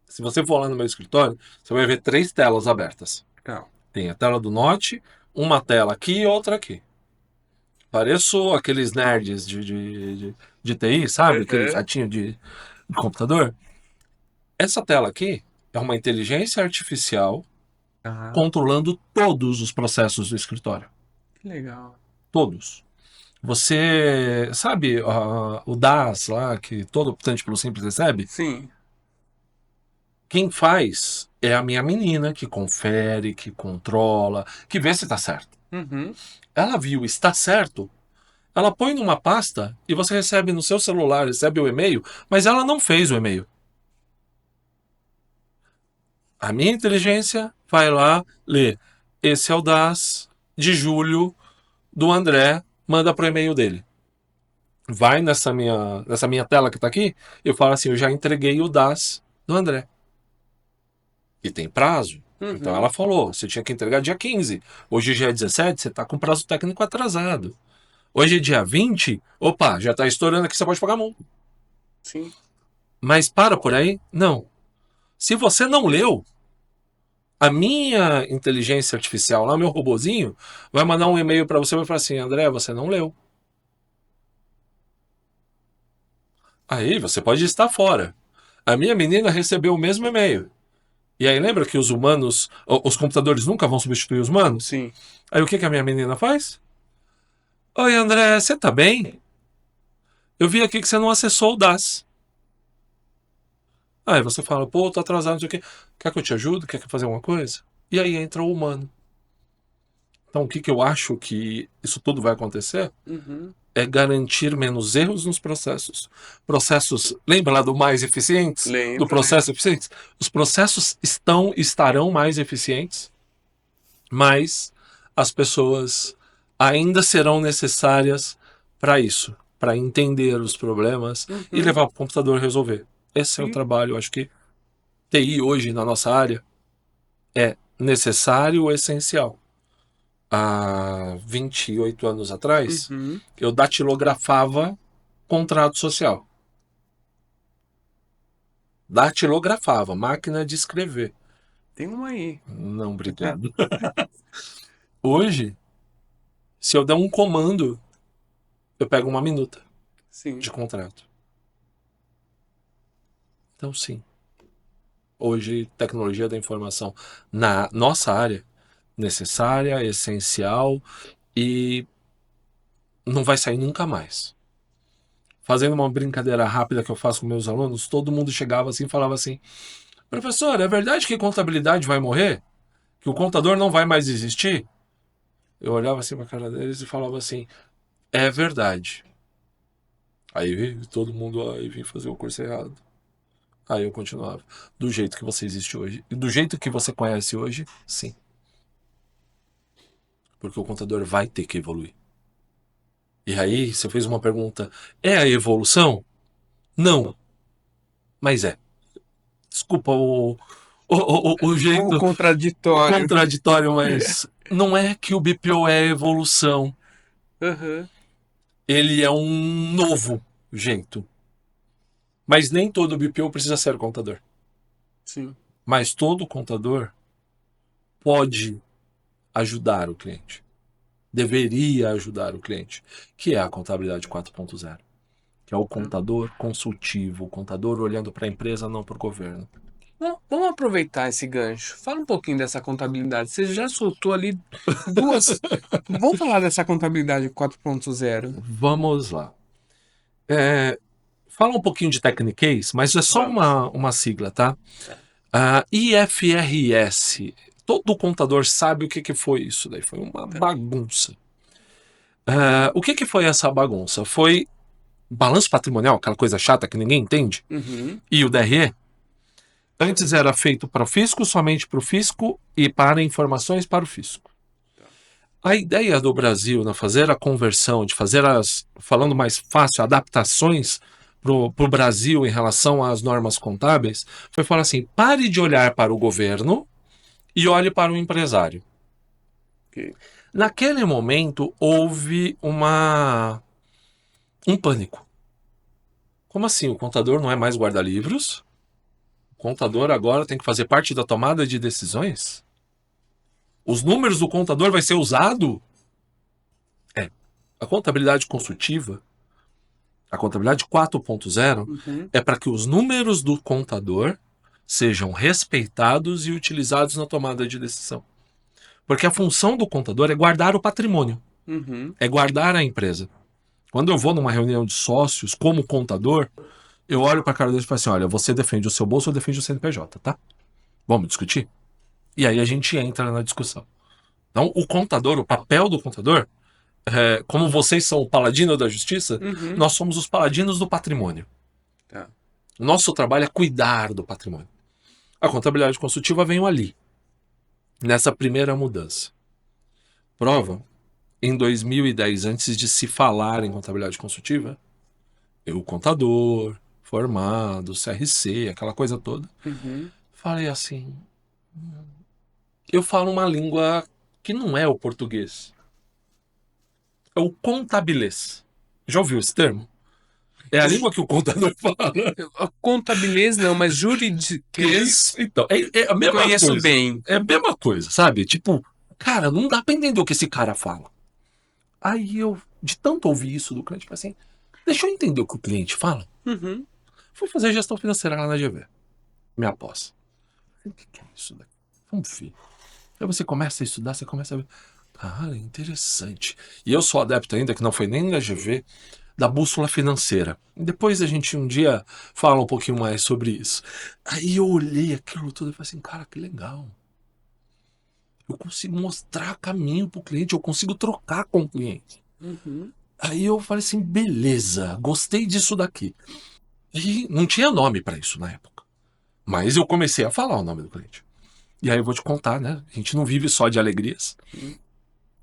Se você for lá no meu escritório, você vai ver três telas abertas. Tá. Tem a tela do Note, uma tela aqui e outra aqui. Pareço aqueles nerds de TI, sabe? Aqueles Aham. ratinhos de computador. Essa tela aqui é uma inteligência artificial Ah, controlando todos os processos do escritório. que legal. Todos. Você sabe o DAS lá, que todo optante pelo Simples recebe? Sim. Quem faz é a minha menina, que confere, que controla, que vê se está certo. Uhum. Ela viu, está certo, ela põe numa pasta e você recebe no seu celular, recebe o e-mail, mas ela não fez o e-mail. A minha inteligência vai lá, lê. Esse é o DAS de julho do André, manda pro e-mail dele. Vai nessa minha tela que tá aqui, eu falo assim, eu já entreguei o DAS do André. E tem prazo. Então Uhum. ela falou, você tinha que entregar dia 15. Hoje já é 17, você está com prazo técnico atrasado. Hoje é dia 20, opa, já está estourando aqui, você pode pagar multa. Sim. Mas para por aí? Não. Se você não leu, A minha inteligência artificial lá, meu robozinho, vai mandar um e-mail para você e vai falar assim: André, você não leu. Aí você pode estar fora. A minha menina recebeu o mesmo e-mail. E aí lembra que os humanos, os computadores nunca vão substituir os humanos? Sim. Aí o que a minha menina faz? Oi, André, você tá bem? Eu vi aqui que você não acessou o DAS. Aí você fala, pô, tô atrasado, não sei o quê. Quer que eu te ajude? Quer que eu faça alguma coisa? E aí entra o humano. Então o que eu acho que isso tudo vai acontecer Uhum. é garantir menos erros nos processos. Processos, lembra lá do mais eficientes? Do Lembro. processo eficientes? Os processos estarão mais eficientes, mas as pessoas ainda serão necessárias para isso, para entender os problemas e Uhum. levar para o computador resolver. Esse é o Sim. trabalho, acho que TI hoje na nossa área é necessário ou essencial. Há 28 anos atrás, Uhum. eu datilografava contrato social. Datilografava, máquina de escrever. Tem uma aí. Não, obrigado. Hoje, se eu der um comando, eu pego uma minuta Sim. de contrato. Então, sim. Hoje, tecnologia da informação na nossa área, necessária, essencial e não vai sair nunca mais. Fazendo uma brincadeira rápida que eu faço com meus alunos, todo mundo chegava assim e falava assim: professor, é verdade que contabilidade vai morrer? Que o contador não vai mais existir? Eu olhava assim para a cara deles e falava assim: é verdade. Aí todo mundo aí vinha fazer o curso errado. Aí eu continuava. Do jeito que você existe hoje. E do jeito que você conhece hoje, sim. Porque o contador vai ter que evoluir. E aí você fez uma pergunta: é a evolução? Não, mas é. Desculpa o O jeito contraditório. contraditório, mas não é que o BPO é evolução. Aham. Ele é um novo jeito. Mas nem todo BPO precisa ser contador. Sim. Mas todo contador pode ajudar o cliente. Deveria ajudar o cliente, que é a contabilidade 4.0, que é o Tá. contador consultivo, o contador olhando para a empresa, não para o governo. Vamos aproveitar esse gancho. Fala um pouquinho dessa contabilidade. Você já soltou ali duas. Vamos falar dessa contabilidade 4.0. Vamos lá. Fala um pouquinho de Techniquez, mas é só Vamos. uma sigla, tá? IFRS. Todo contador sabe o que foi isso daí. Foi uma Tá. bagunça. O que foi essa bagunça? Foi balanço patrimonial, aquela coisa chata que ninguém entende, Uhum. e o DRE. Antes era feito para o fisco, somente para o fisco e para informações para o fisco. Tá. A ideia do Brasil na fazer a conversão, de fazer falando mais fácil, adaptações para o Brasil em relação às normas contábeis, foi falar assim: pare de olhar para o governo e olhe para o empresário. Ok. Naquele momento houve um pânico. Como assim? O contador não é mais guarda-livros? O contador agora tem que fazer parte da tomada de decisões? Os números do contador vai ser usado? É. A contabilidade consultiva, a contabilidade 4.0, Uhum. é para que os números do contador sejam respeitados e utilizados na tomada de decisão. Porque a função do contador é guardar o patrimônio, Uhum. é guardar a empresa. Quando eu vou numa reunião de sócios como contador, eu olho para a cara deles e falo assim: olha, você defende o seu bolso ou defende o CNPJ, tá? Vamos discutir? E aí a gente entra na discussão. Então, o contador, o papel do contador, como vocês são o paladino da justiça, Uhum. nós somos os paladinos do patrimônio. Tá. O nosso trabalho é cuidar do patrimônio. A contabilidade consultiva veio ali, nessa primeira mudança. Prova, em 2010, antes de se falar em contabilidade consultiva, eu, contador, formado, CRC, aquela coisa toda, Uhum. falei assim: eu falo uma língua que não é o português, é o contabilês. Já ouviu esse termo? É a língua que o contador fala. Contabilidade não, mas juridiquês Então, é a mesma conheço coisa. bem. É a mesma coisa, sabe? Tipo, cara, não dá pra entender o que esse cara fala. Aí eu, de tanto ouvir isso do cliente, falei assim, deixa eu entender o que o cliente fala. Uhum. Fui fazer gestão financeira lá na GV. Minha pós. O que é isso daqui? Vamos ver. Aí você começa a estudar, você começa a ver. Cara, interessante. E eu sou adepto ainda, que não foi nem na GV, da bússola financeira. Depois a gente um dia fala um pouquinho mais sobre isso. Aí eu olhei aquilo tudo e falei assim, cara, que legal. Eu consigo mostrar caminho pro cliente, eu consigo trocar com o cliente. Uhum. Aí eu falei assim, beleza, gostei disso daqui. E não tinha nome para isso na época. Mas eu comecei a falar o nome do cliente. E aí eu vou te contar, né? A gente não vive só de alegrias.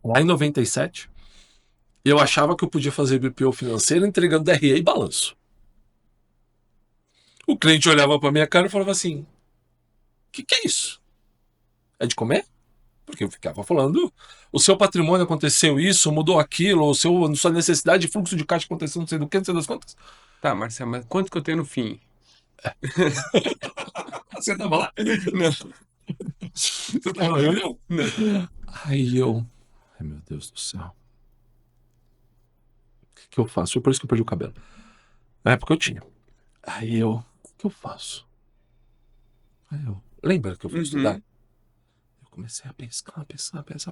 Lá em 97, eu achava que eu podia fazer BPO financeiro entregando DRE e balanço. O cliente olhava pra minha cara e falava assim: o que é isso? É de comer? Porque eu ficava falando: o seu patrimônio aconteceu isso, mudou aquilo, sua necessidade de fluxo de caixa aconteceu, não sei do que, não sei das contas. Tá, Marcelo, mas quanto que eu tenho no fim? Você tava lá? Não, Você tava lá, eu não. não. Aí eu. Ai meu Deus do céu. O que eu faço? Foi por isso que eu perdi o cabelo. Na época eu tinha. Aí eu. O que eu faço? Aí eu. Lembra que eu fui estudar? Uhum. Eu comecei a pensar. Falei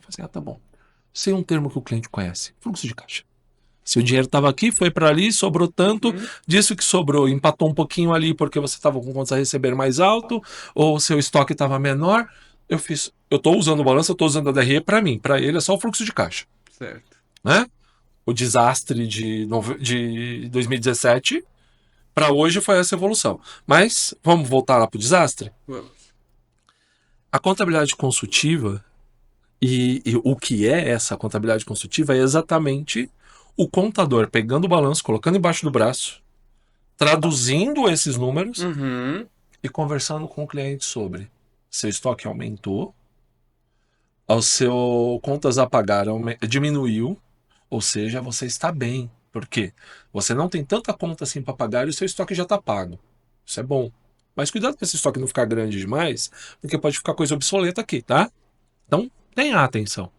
assim, tá bom. Sei um termo que o cliente conhece: fluxo de caixa. Se o dinheiro estava aqui, foi para ali, sobrou tanto, Uhum. disso que sobrou, empatou um pouquinho ali porque você estava com contas a receber mais alto, ou o seu estoque estava menor. Eu estou usando o balanço, eu estou usando a DRE para mim, para ele é só o fluxo de caixa, Certo. né? O desastre de 2017 para hoje foi essa evolução. Mas vamos voltar lá para o desastre. Vamos. A contabilidade consultiva e o que é essa contabilidade consultiva é exatamente o contador pegando o balanço, colocando embaixo do braço, traduzindo esses números Uhum. e conversando com o cliente sobre seu estoque aumentou, o seu contas a pagar diminuiu, ou seja, você está bem. Por quê? Você não tem tanta conta assim para pagar e o seu estoque já está pago. Isso é bom. Mas cuidado para esse estoque não ficar grande demais, porque pode ficar coisa obsoleta aqui, tá? Então, tenha atenção.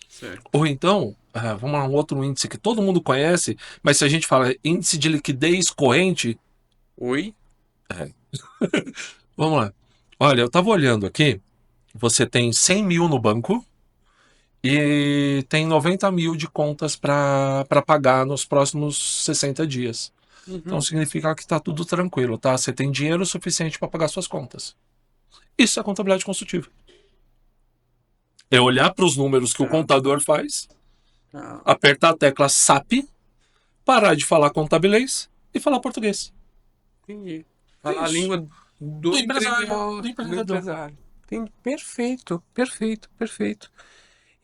Certo. Ou então, vamos lá, um outro índice que todo mundo conhece, mas se a gente fala índice de liquidez corrente, Oi? vamos lá. Olha, eu estava olhando aqui, você tem 100 mil no banco e tem 90 mil de contas para pagar nos próximos 60 dias. Então Uhum. significa que está tudo tranquilo, tá? Você tem dinheiro suficiente para pagar suas contas. Isso é contabilidade consultiva. É olhar para os números que o Tá. contador faz, Tá. apertar a tecla SAP, parar de falar contabilês e falar português. Entendi. É Falar a isso. língua do Do empresário, empreendedor, do do empreendedor. empresário. Entendi. Perfeito, perfeito, perfeito.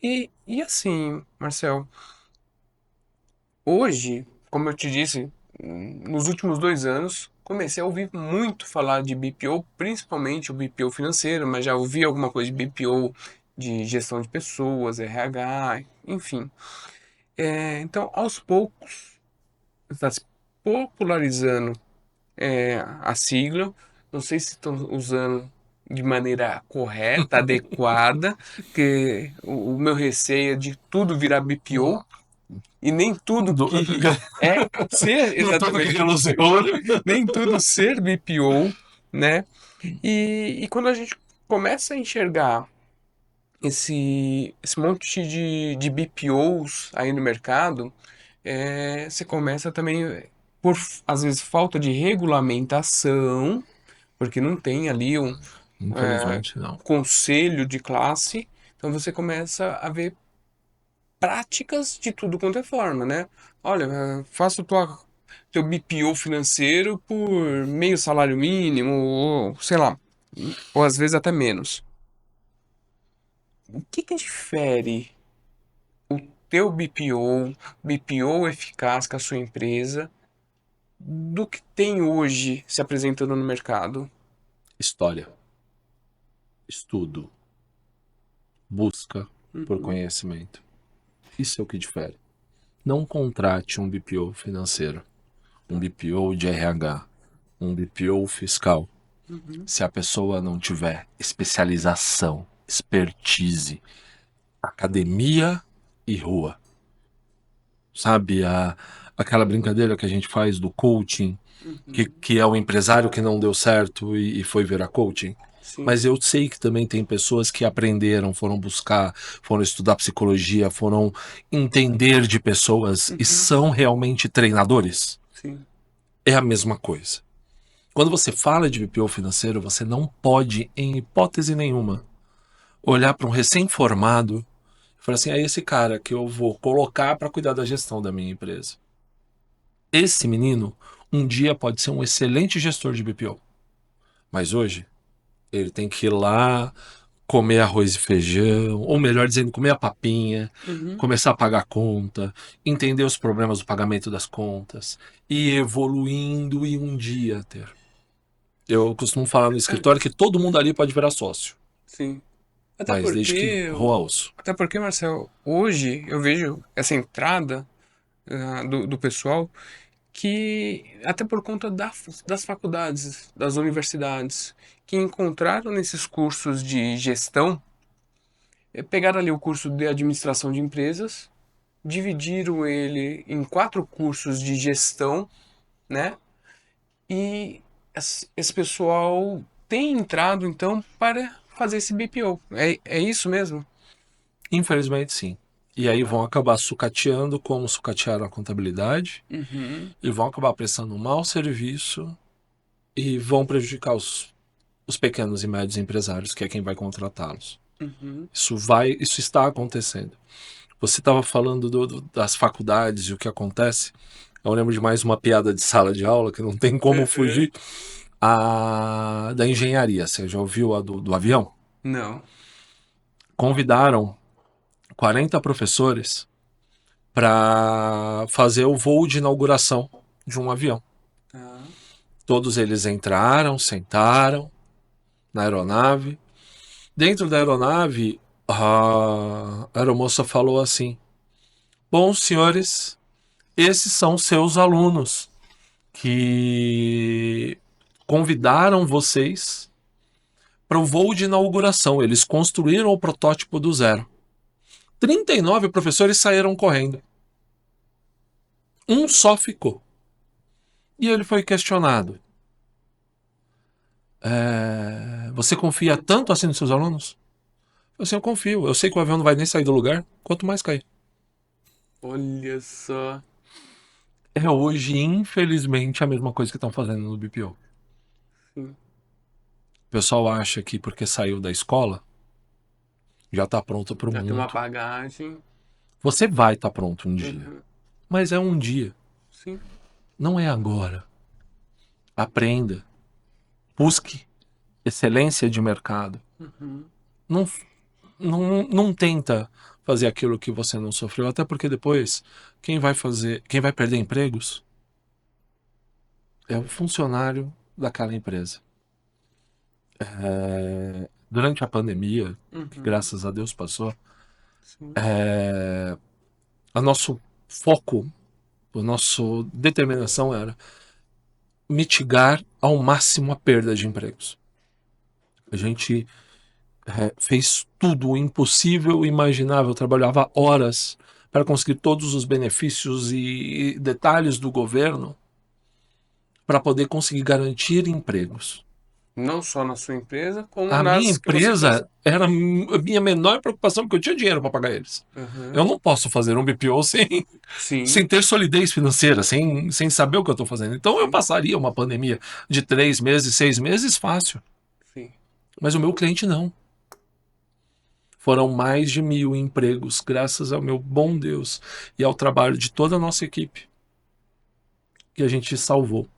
E assim, Marcel, hoje, como eu te disse, nos últimos 2 anos, comecei a ouvir muito falar de BPO, principalmente o BPO financeiro, mas já ouvi alguma coisa de BPO de gestão de pessoas, RH, enfim. Então, aos poucos, está se popularizando a sigla. Não sei se estão usando de maneira correta, adequada, que o meu receio é de tudo virar BPO e nem tudo Do- que é ser Não todo que exatamente, reluz é ouro. nem tudo ser BPO, né? E quando a gente começa a enxergar esse monte de BPOs aí no mercado, você começa também, por às vezes falta de regulamentação, porque não tem ali um Infelizmente, não. conselho de classe, então você começa a ver práticas de tudo quanto é forma, né? Olha, faça teu BPO financeiro por meio salário mínimo, ou sei lá, ou às vezes até menos. O que que difere o teu BPO eficaz com a sua empresa, do que tem hoje se apresentando no mercado? História, estudo, busca por Uhum. conhecimento. Isso é o que difere. Não contrate um BPO financeiro. um BPO de RH, um BPO fiscal, Uhum. se a pessoa não tiver especialização, expertise, academia e rua, sabe? Aquela brincadeira que a gente faz do coaching, Uhum. que é o empresário que não deu certo e foi virar coaching. Sim. Mas eu sei que também tem pessoas que aprenderam, foram buscar, foram estudar psicologia, foram entender de pessoas e Uhum. são realmente treinadores. Sim. É a mesma coisa. Quando você fala de BPO financeiro, você não pode, em hipótese nenhuma, olhar para um recém-formado e falar assim: é esse cara que eu vou colocar para cuidar da gestão da minha empresa. Esse menino, um dia pode ser um excelente gestor de BPO, mas hoje ele tem que ir lá comer arroz e feijão, ou melhor dizendo, comer a papinha, Uhum. começar a pagar conta, entender os problemas do pagamento das contas, e evoluindo e um dia ter. Eu costumo falar no É, escritório que todo mundo ali pode virar sócio, sim. Até mas desde que porque, roa osso. até porque, Marcel, hoje eu vejo essa entrada do pessoal que, até por conta das faculdades, das universidades, que encontraram nesses cursos de gestão, pegaram ali o curso de administração de empresas, dividiram ele em quatro cursos de gestão, né? E esse pessoal tem entrado então para fazer esse BPO. É isso mesmo? Infelizmente, sim. E aí vão acabar sucateando como sucatearam a contabilidade, Uhum, e vão acabar prestando um mau serviço e vão prejudicar os pequenos e médios empresários, que é quem vai contratá-los. uhum. Isso está acontecendo. Você estava falando das faculdades e o que acontece. Eu lembro de mais uma piada de sala de aula que não tem como Uhum. fugir. A da engenharia. Você já ouviu a do avião? Não. Convidaram 40 professores para fazer o voo de inauguração de um avião. Tá. Todos eles entraram, sentaram na aeronave. Dentro da aeronave, a aeromoça falou assim: bom, senhores, esses são seus alunos que convidaram vocês para o voo de inauguração. Eles construíram o protótipo do zero. 39 professores saíram correndo. Um só ficou. E ele foi questionado: você confia tanto assim nos seus alunos? Eu assim, eu confio. Eu sei que o avião não vai nem sair do lugar, quanto mais cair. Olha só. É hoje, infelizmente, a mesma coisa que estão fazendo no BPO. O Sim. pessoal acha que porque saiu da escola, já está pronto para o Já tem uma mundo. bagagem. Você vai estar pronto um dia. Uhum. Mas é um dia. Sim. Não é agora. Aprenda. Busque excelência de mercado. Uhum. Não, não tenta fazer aquilo que você não sofreu, até porque depois quem vai perder empregos é o funcionário daquela empresa. Durante a pandemia, que Uhum. graças a Deus passou, Sim. o nosso foco, a nossa determinação era mitigar ao máximo a perda de empregos. A gente fez tudo o impossível e imaginável, trabalhava horas para conseguir todos os benefícios e detalhes do governo para poder conseguir garantir empregos. Não só na sua empresa, como A minha nas que você fez. empresa era a minha menor preocupação, porque eu tinha dinheiro para pagar eles. Eu Uhum. não posso fazer um BPO sem Sim. ter solidez financeira, sem saber o que eu estou fazendo. Então eu Sim. passaria uma pandemia de 3 meses, 6 meses, fácil. Sim. Mas o meu cliente não. Foram mais de 1.000 empregos, graças ao meu bom Deus e ao trabalho de toda a nossa equipe, que a gente salvou.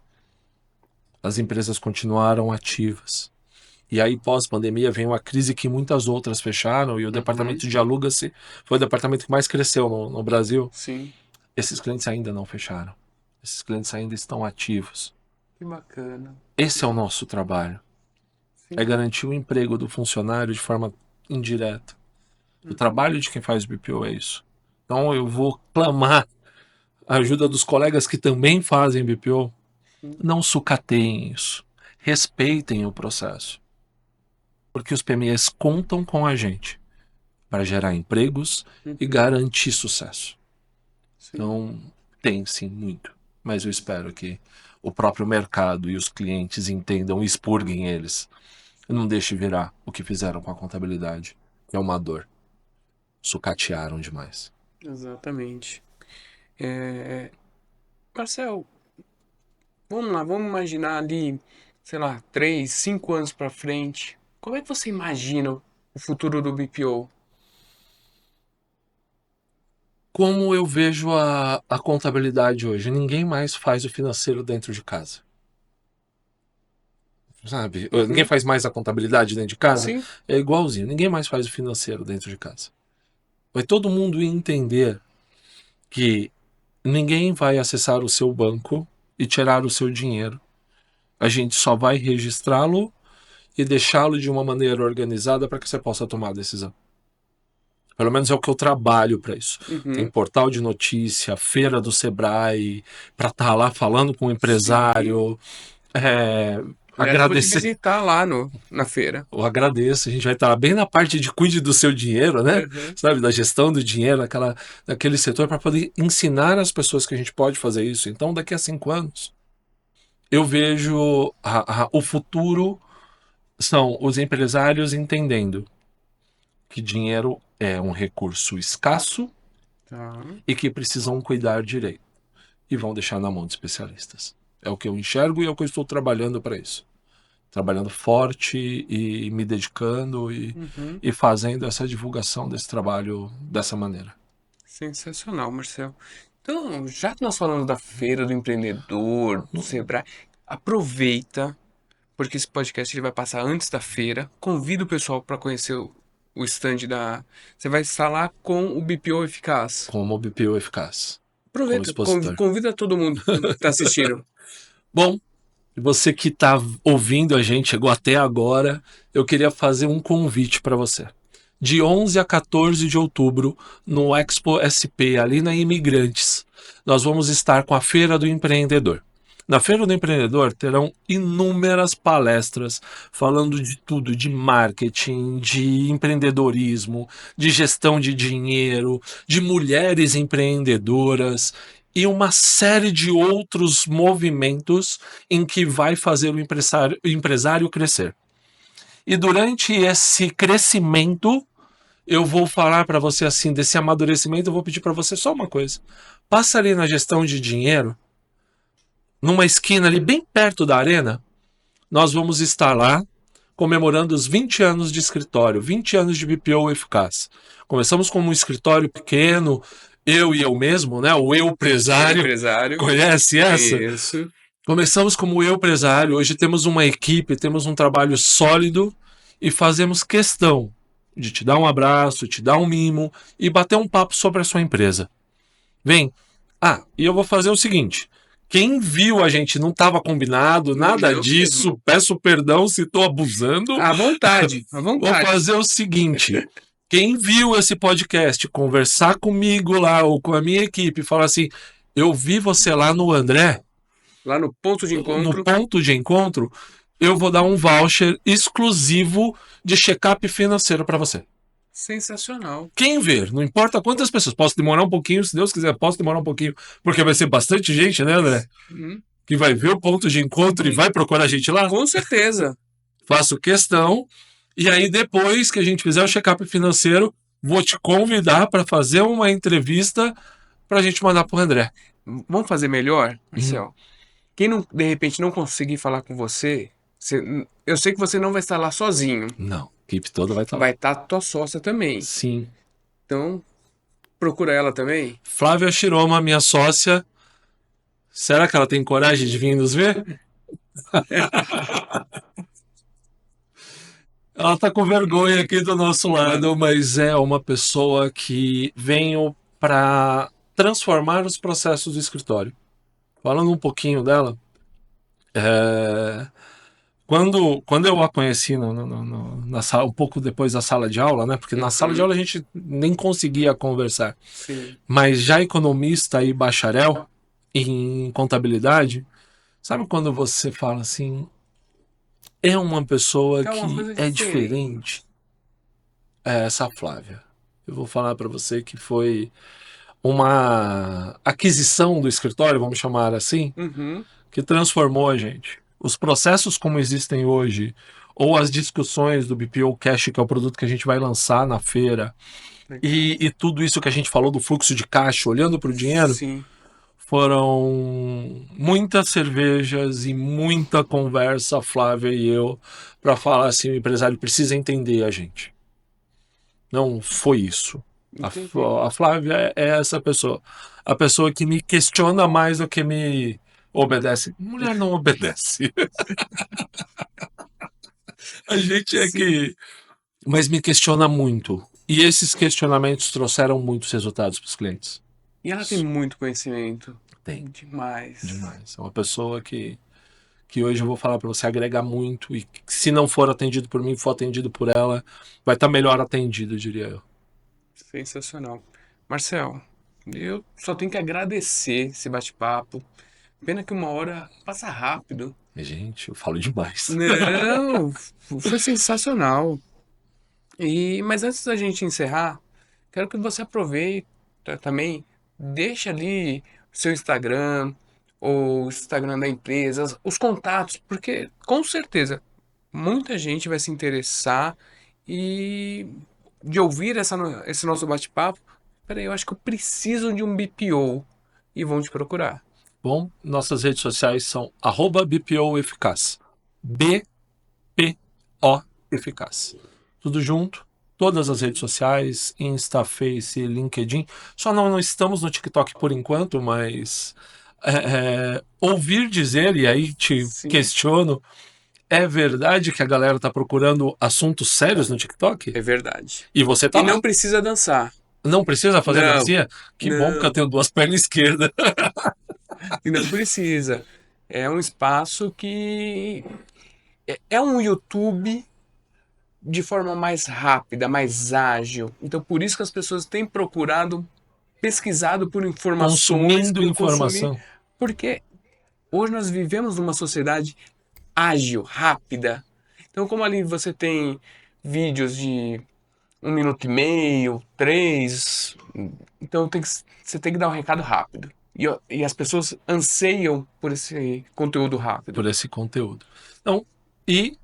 As empresas continuaram ativas. E aí, pós-pandemia, veio uma crise que muitas outras fecharam, e o Uhum. departamento de aluga-se foi o departamento que mais cresceu no Brasil. Sim. Esses clientes ainda não fecharam. Esses clientes ainda estão ativos. Que bacana. Esse é o nosso trabalho. É Sim. garantir o emprego do funcionário de forma indireta. O Uhum. trabalho de quem faz BPO é isso. Então eu vou clamar a ajuda dos colegas que também fazem BPO, não sucateiem isso. Respeitem o processo. Porque os PMEs contam com a gente para gerar empregos e garantir sucesso. Sim. Então, tem sim muito. Mas eu espero que o próprio mercado e os clientes entendam e expurguem eles. E não deixe virar o que fizeram com a contabilidade, que é uma dor. Sucatearam demais. Exatamente. Marcel, vamos lá, vamos imaginar ali, sei lá, 3, 5 anos pra frente. Como é que você imagina o futuro do BPO? Como eu vejo a contabilidade hoje, ninguém mais faz o financeiro dentro de casa. Sabe? Ninguém faz mais a contabilidade dentro de casa. Sim. É igualzinho. Ninguém mais faz o financeiro dentro de casa. Vai todo mundo entender que ninguém vai acessar o seu banco e tirar o seu dinheiro. A gente só vai registrá-lo e deixá-lo de uma maneira organizada para que você possa tomar a decisão. Pelo menos é o que eu trabalho para isso. Tem Uhum. portal de notícia, feira do Sebrae, para estar lá falando com o empresário, Aliás, eu vou te agradecer. visitar lá na feira. Eu agradeço, a gente vai estar bem na parte de cuide do seu dinheiro, né? Uhum. Sabe, da gestão do dinheiro, daquele setor, para poder ensinar as pessoas que a gente pode fazer isso. Então, daqui a 5 anos, eu vejo o futuro são os empresários entendendo que dinheiro é um recurso escasso Tá. e que precisam cuidar direito. E vão deixar na mão de especialistas. É o que eu enxergo e é o que eu estou trabalhando para isso. Trabalhando forte e me dedicando Uhum. e fazendo essa divulgação desse trabalho dessa maneira. Sensacional, Marcel. Então, já que nós falamos da feira do empreendedor, do Sebrae, aproveita, porque esse podcast ele vai passar antes da feira. Convida o pessoal para conhecer o stand da. Você vai estar lá com o BPO Eficaz. Como o BPO eficaz, como Aproveita, expositor. convida todo mundo que está assistindo. Bom, você que está ouvindo a gente, chegou até agora, eu queria fazer um convite para você. De 11 a 14 de outubro, no Expo SP, ali na Imigrantes, nós vamos estar com a Feira do Empreendedor. Na Feira do Empreendedor terão inúmeras palestras falando de tudo, de marketing, de empreendedorismo, de gestão de dinheiro, de mulheres empreendedoras e uma série de outros movimentos em que vai fazer o empresário crescer. E durante esse crescimento, eu vou falar para você assim, desse amadurecimento, eu vou pedir para você só uma coisa. Passa ali na gestão de dinheiro, numa esquina ali bem perto da arena, nós vamos estar lá comemorando os 20 anos de escritório, 20 anos de BPO eficaz. Começamos como um escritório pequeno, eu e eu mesmo, né? O eu empresário. Empresário. Conhece essa? Isso. Começamos como eu empresário, hoje temos uma equipe, temos um trabalho sólido e fazemos questão de te dar um abraço, te dar um mimo e bater um papo sobre a sua empresa. Vem. E eu vou fazer o seguinte. Quem viu a gente não estava combinado, nada Não disso, mesmo. peço perdão se estou abusando. À vontade, à Vou vontade. fazer o seguinte. Quem viu esse podcast conversar comigo lá ou com a minha equipe, falar assim, eu vi você lá no André, Lá no ponto de encontro. no ponto de encontro, eu vou dar um voucher exclusivo de check-up financeiro para você. Sensacional. Quem ver, não importa quantas pessoas, posso demorar um pouquinho, se Deus quiser, posso demorar um pouquinho, porque vai ser bastante gente, né, André? Que vai ver o ponto de encontro e vai procurar a gente lá. Com certeza. Faço questão. E aí, depois que a gente fizer o check-up financeiro, vou te convidar para fazer uma entrevista para a gente mandar pro André. Vamos fazer melhor, Marcel? Quem não, de repente não conseguir falar com você, eu sei que você não vai estar lá sozinho. Não, a equipe toda vai estar lá. Vai estar tua sócia também. Sim. Então, procura ela também. Flávia Shiroma, minha sócia. Será que ela tem coragem de vir nos ver? Ela tá com vergonha aqui do nosso lado, mas é uma pessoa que veio para transformar os processos do escritório. Falando um pouquinho dela, Quando eu a conheci na sala, um pouco depois da sala de aula, né? Porque na sala de aula a gente nem conseguia conversar. Sim. Mas já economista e bacharel em contabilidade, sabe quando você fala assim, é uma pessoa É uma que coisa é diferente. diferente? É essa Flávia. Eu vou falar para você que foi uma aquisição do escritório, vamos chamar assim, Uhum. que transformou a gente. Os processos como existem hoje, ou as discussões do BPO Cash, que é o produto que a gente vai lançar na feira, Legal. e tudo isso que a gente falou do fluxo de caixa, olhando para o dinheiro, Sim. foram muitas cervejas e muita conversa, Flávia e eu, para falar assim: o empresário precisa entender a gente. Não foi isso. Entendi. A Flávia é essa pessoa. A pessoa que me questiona mais do que me obedece. Mulher não obedece. A gente é Sim. que. Mas me questiona muito. E esses questionamentos trouxeram muitos resultados para os clientes. E ela tem muito conhecimento. Tem, Demais. demais. É uma pessoa que hoje eu vou falar para você agrega muito. E se não for atendido por mim, for atendido por ela, vai estar melhor atendido, diria eu. Sensacional. Marcel, eu só tenho que agradecer esse bate-papo. Pena que uma hora passa rápido. Gente, eu falo demais. Não, foi sensacional. Mas antes da gente encerrar, quero que você aproveite também, deixa ali seu Instagram ou o Instagram da empresa, os contatos, porque com certeza muita gente vai se interessar e de ouvir esse nosso bate-papo. Peraí, eu acho que eu preciso de um BPO e vão te procurar. Bom, nossas redes sociais são @BPOeficaz. BPO Eficaz. Tudo junto. Todas as redes sociais, Insta, Face, LinkedIn. Só não estamos no TikTok por enquanto, mas ouvir dizer, e aí te Sim, questiono, é verdade que a galera tá procurando assuntos sérios no TikTok? é verdade. E você tá E lá. não precisa dançar. Não precisa fazer Não, dancinha? Que bom, porque eu não. tenho duas pernas esquerdas. E não precisa. É um espaço que é um YouTube de forma mais rápida, mais ágil. Então, por isso que as pessoas têm procurado, pesquisado por informações, Consumindo por consumir, informação. porque hoje nós vivemos numa sociedade ágil, rápida. Então, como ali você tem vídeos de 1 minuto e meio, três, então você tem que dar um recado rápido. E as pessoas anseiam por esse conteúdo rápido. Por esse conteúdo. Então, e,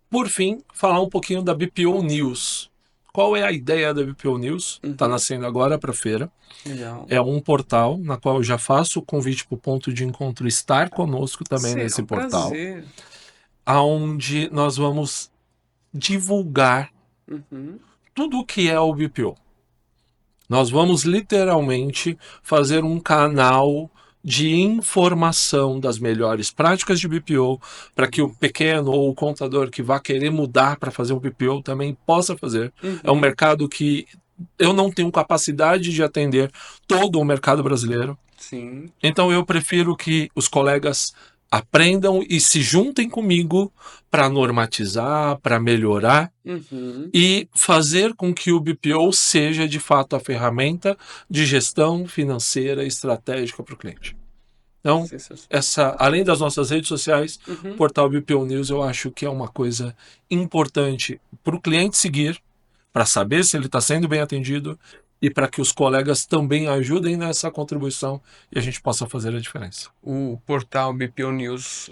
por fim, falar um pouquinho da BPO News. Qual é a ideia da BPO News? Está Uhum, nascendo agora para a feira. legal. É um portal na qual eu já faço o convite para o ponto de encontro estar conosco também Será nesse um portal, prazer. aonde nós vamos divulgar Uhum, tudo o que é o BPO. Nós vamos literalmente fazer um canal de informação das melhores práticas de BPO para que o pequeno ou o contador que vá querer mudar para fazer um BPO também possa fazer. É um uhum, mercado que eu não tenho capacidade de atender todo o mercado brasileiro. sim. Então eu prefiro que os colegas aprendam e se juntem comigo para normatizar, para melhorar Uhum. e fazer com que o BPO seja de fato a ferramenta de gestão financeira estratégica para o cliente. Então, Sensacional. além das nossas redes sociais, o Uhum. portal BPO News eu acho que é uma coisa importante para o cliente seguir, para saber se ele está sendo bem atendido e para que os colegas também ajudem nessa contribuição e a gente possa fazer a diferença. O portal BPO News,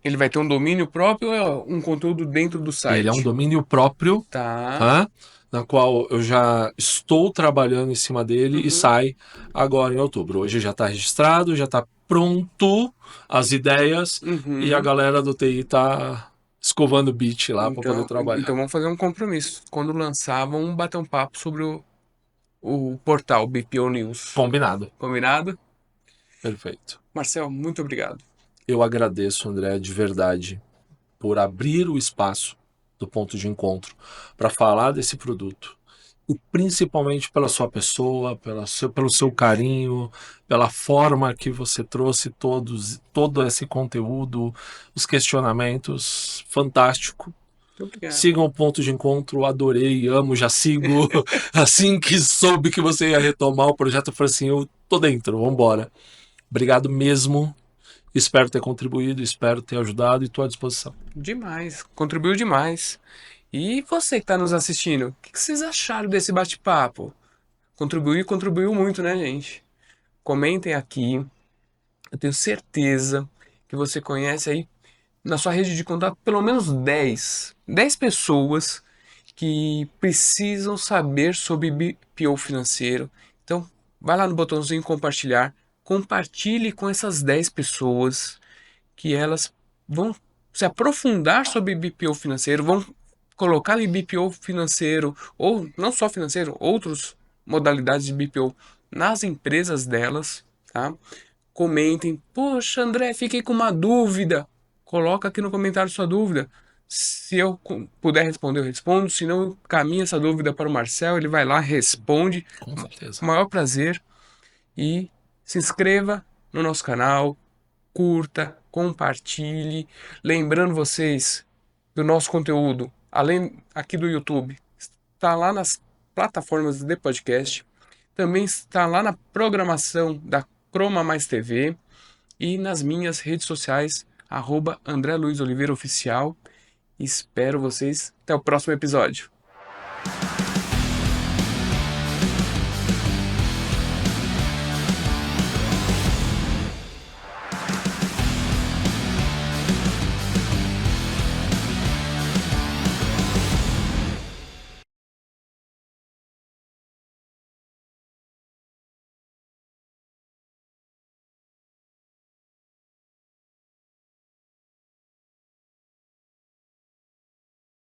ele vai ter um domínio próprio ou é um conteúdo dentro do Ele é um site? domínio próprio, Tá. tá? Na qual eu já estou trabalhando em cima dele e Uhum. sai agora em outubro. Hoje já está registrado, já está pronto as ideias e a Uhum. galera do TI está escovando o beat lá para poder Então trabalhar. vamos fazer um compromisso. Quando lançar, vamos bater um papo sobre o portal BPO News. Combinado. Combinado? Perfeito. Marcel, muito obrigado. Eu agradeço, André, de verdade, por abrir o espaço do ponto de encontro para falar desse produto e principalmente pela sua pessoa, pelo seu carinho, pela forma que você trouxe todo esse conteúdo, os questionamentos. Fantástico. Muito obrigado. Sigam o ponto de encontro, adorei, amo, já sigo. Assim que soube que você ia retomar o projeto, eu falei assim: eu tô dentro, vambora. Obrigado mesmo. Espero ter contribuído, espero ter ajudado e estou à disposição. Demais, contribuiu demais. E você que está nos assistindo, o que vocês acharam desse bate-papo? Contribuiu muito, né, gente? Comentem aqui. Eu tenho certeza que você conhece aí na sua rede de contato pelo menos 10 pessoas que precisam saber sobre BPO financeiro. Então, vai lá no botãozinho compartilhar, compartilhe com essas 10 pessoas que elas vão se aprofundar sobre BPO financeiro, vão colocar ali BPO financeiro, ou não só financeiro, outras modalidades de BPO nas empresas delas, tá? Comentem, poxa, André, fiquei com uma dúvida. Coloca aqui no comentário sua dúvida. Se eu puder responder, eu respondo. Se não, caminha essa dúvida para o Marcel, ele vai lá, responde. Com Com certeza. o maior prazer. E se inscreva no nosso canal, curta, compartilhe. Lembrando vocês do nosso conteúdo, além aqui do YouTube, está lá nas plataformas de podcast, também está lá na programação da Croma Mais TV e nas minhas redes sociais, @André Luiz Oliveira Oficial. Espero vocês até o próximo episódio.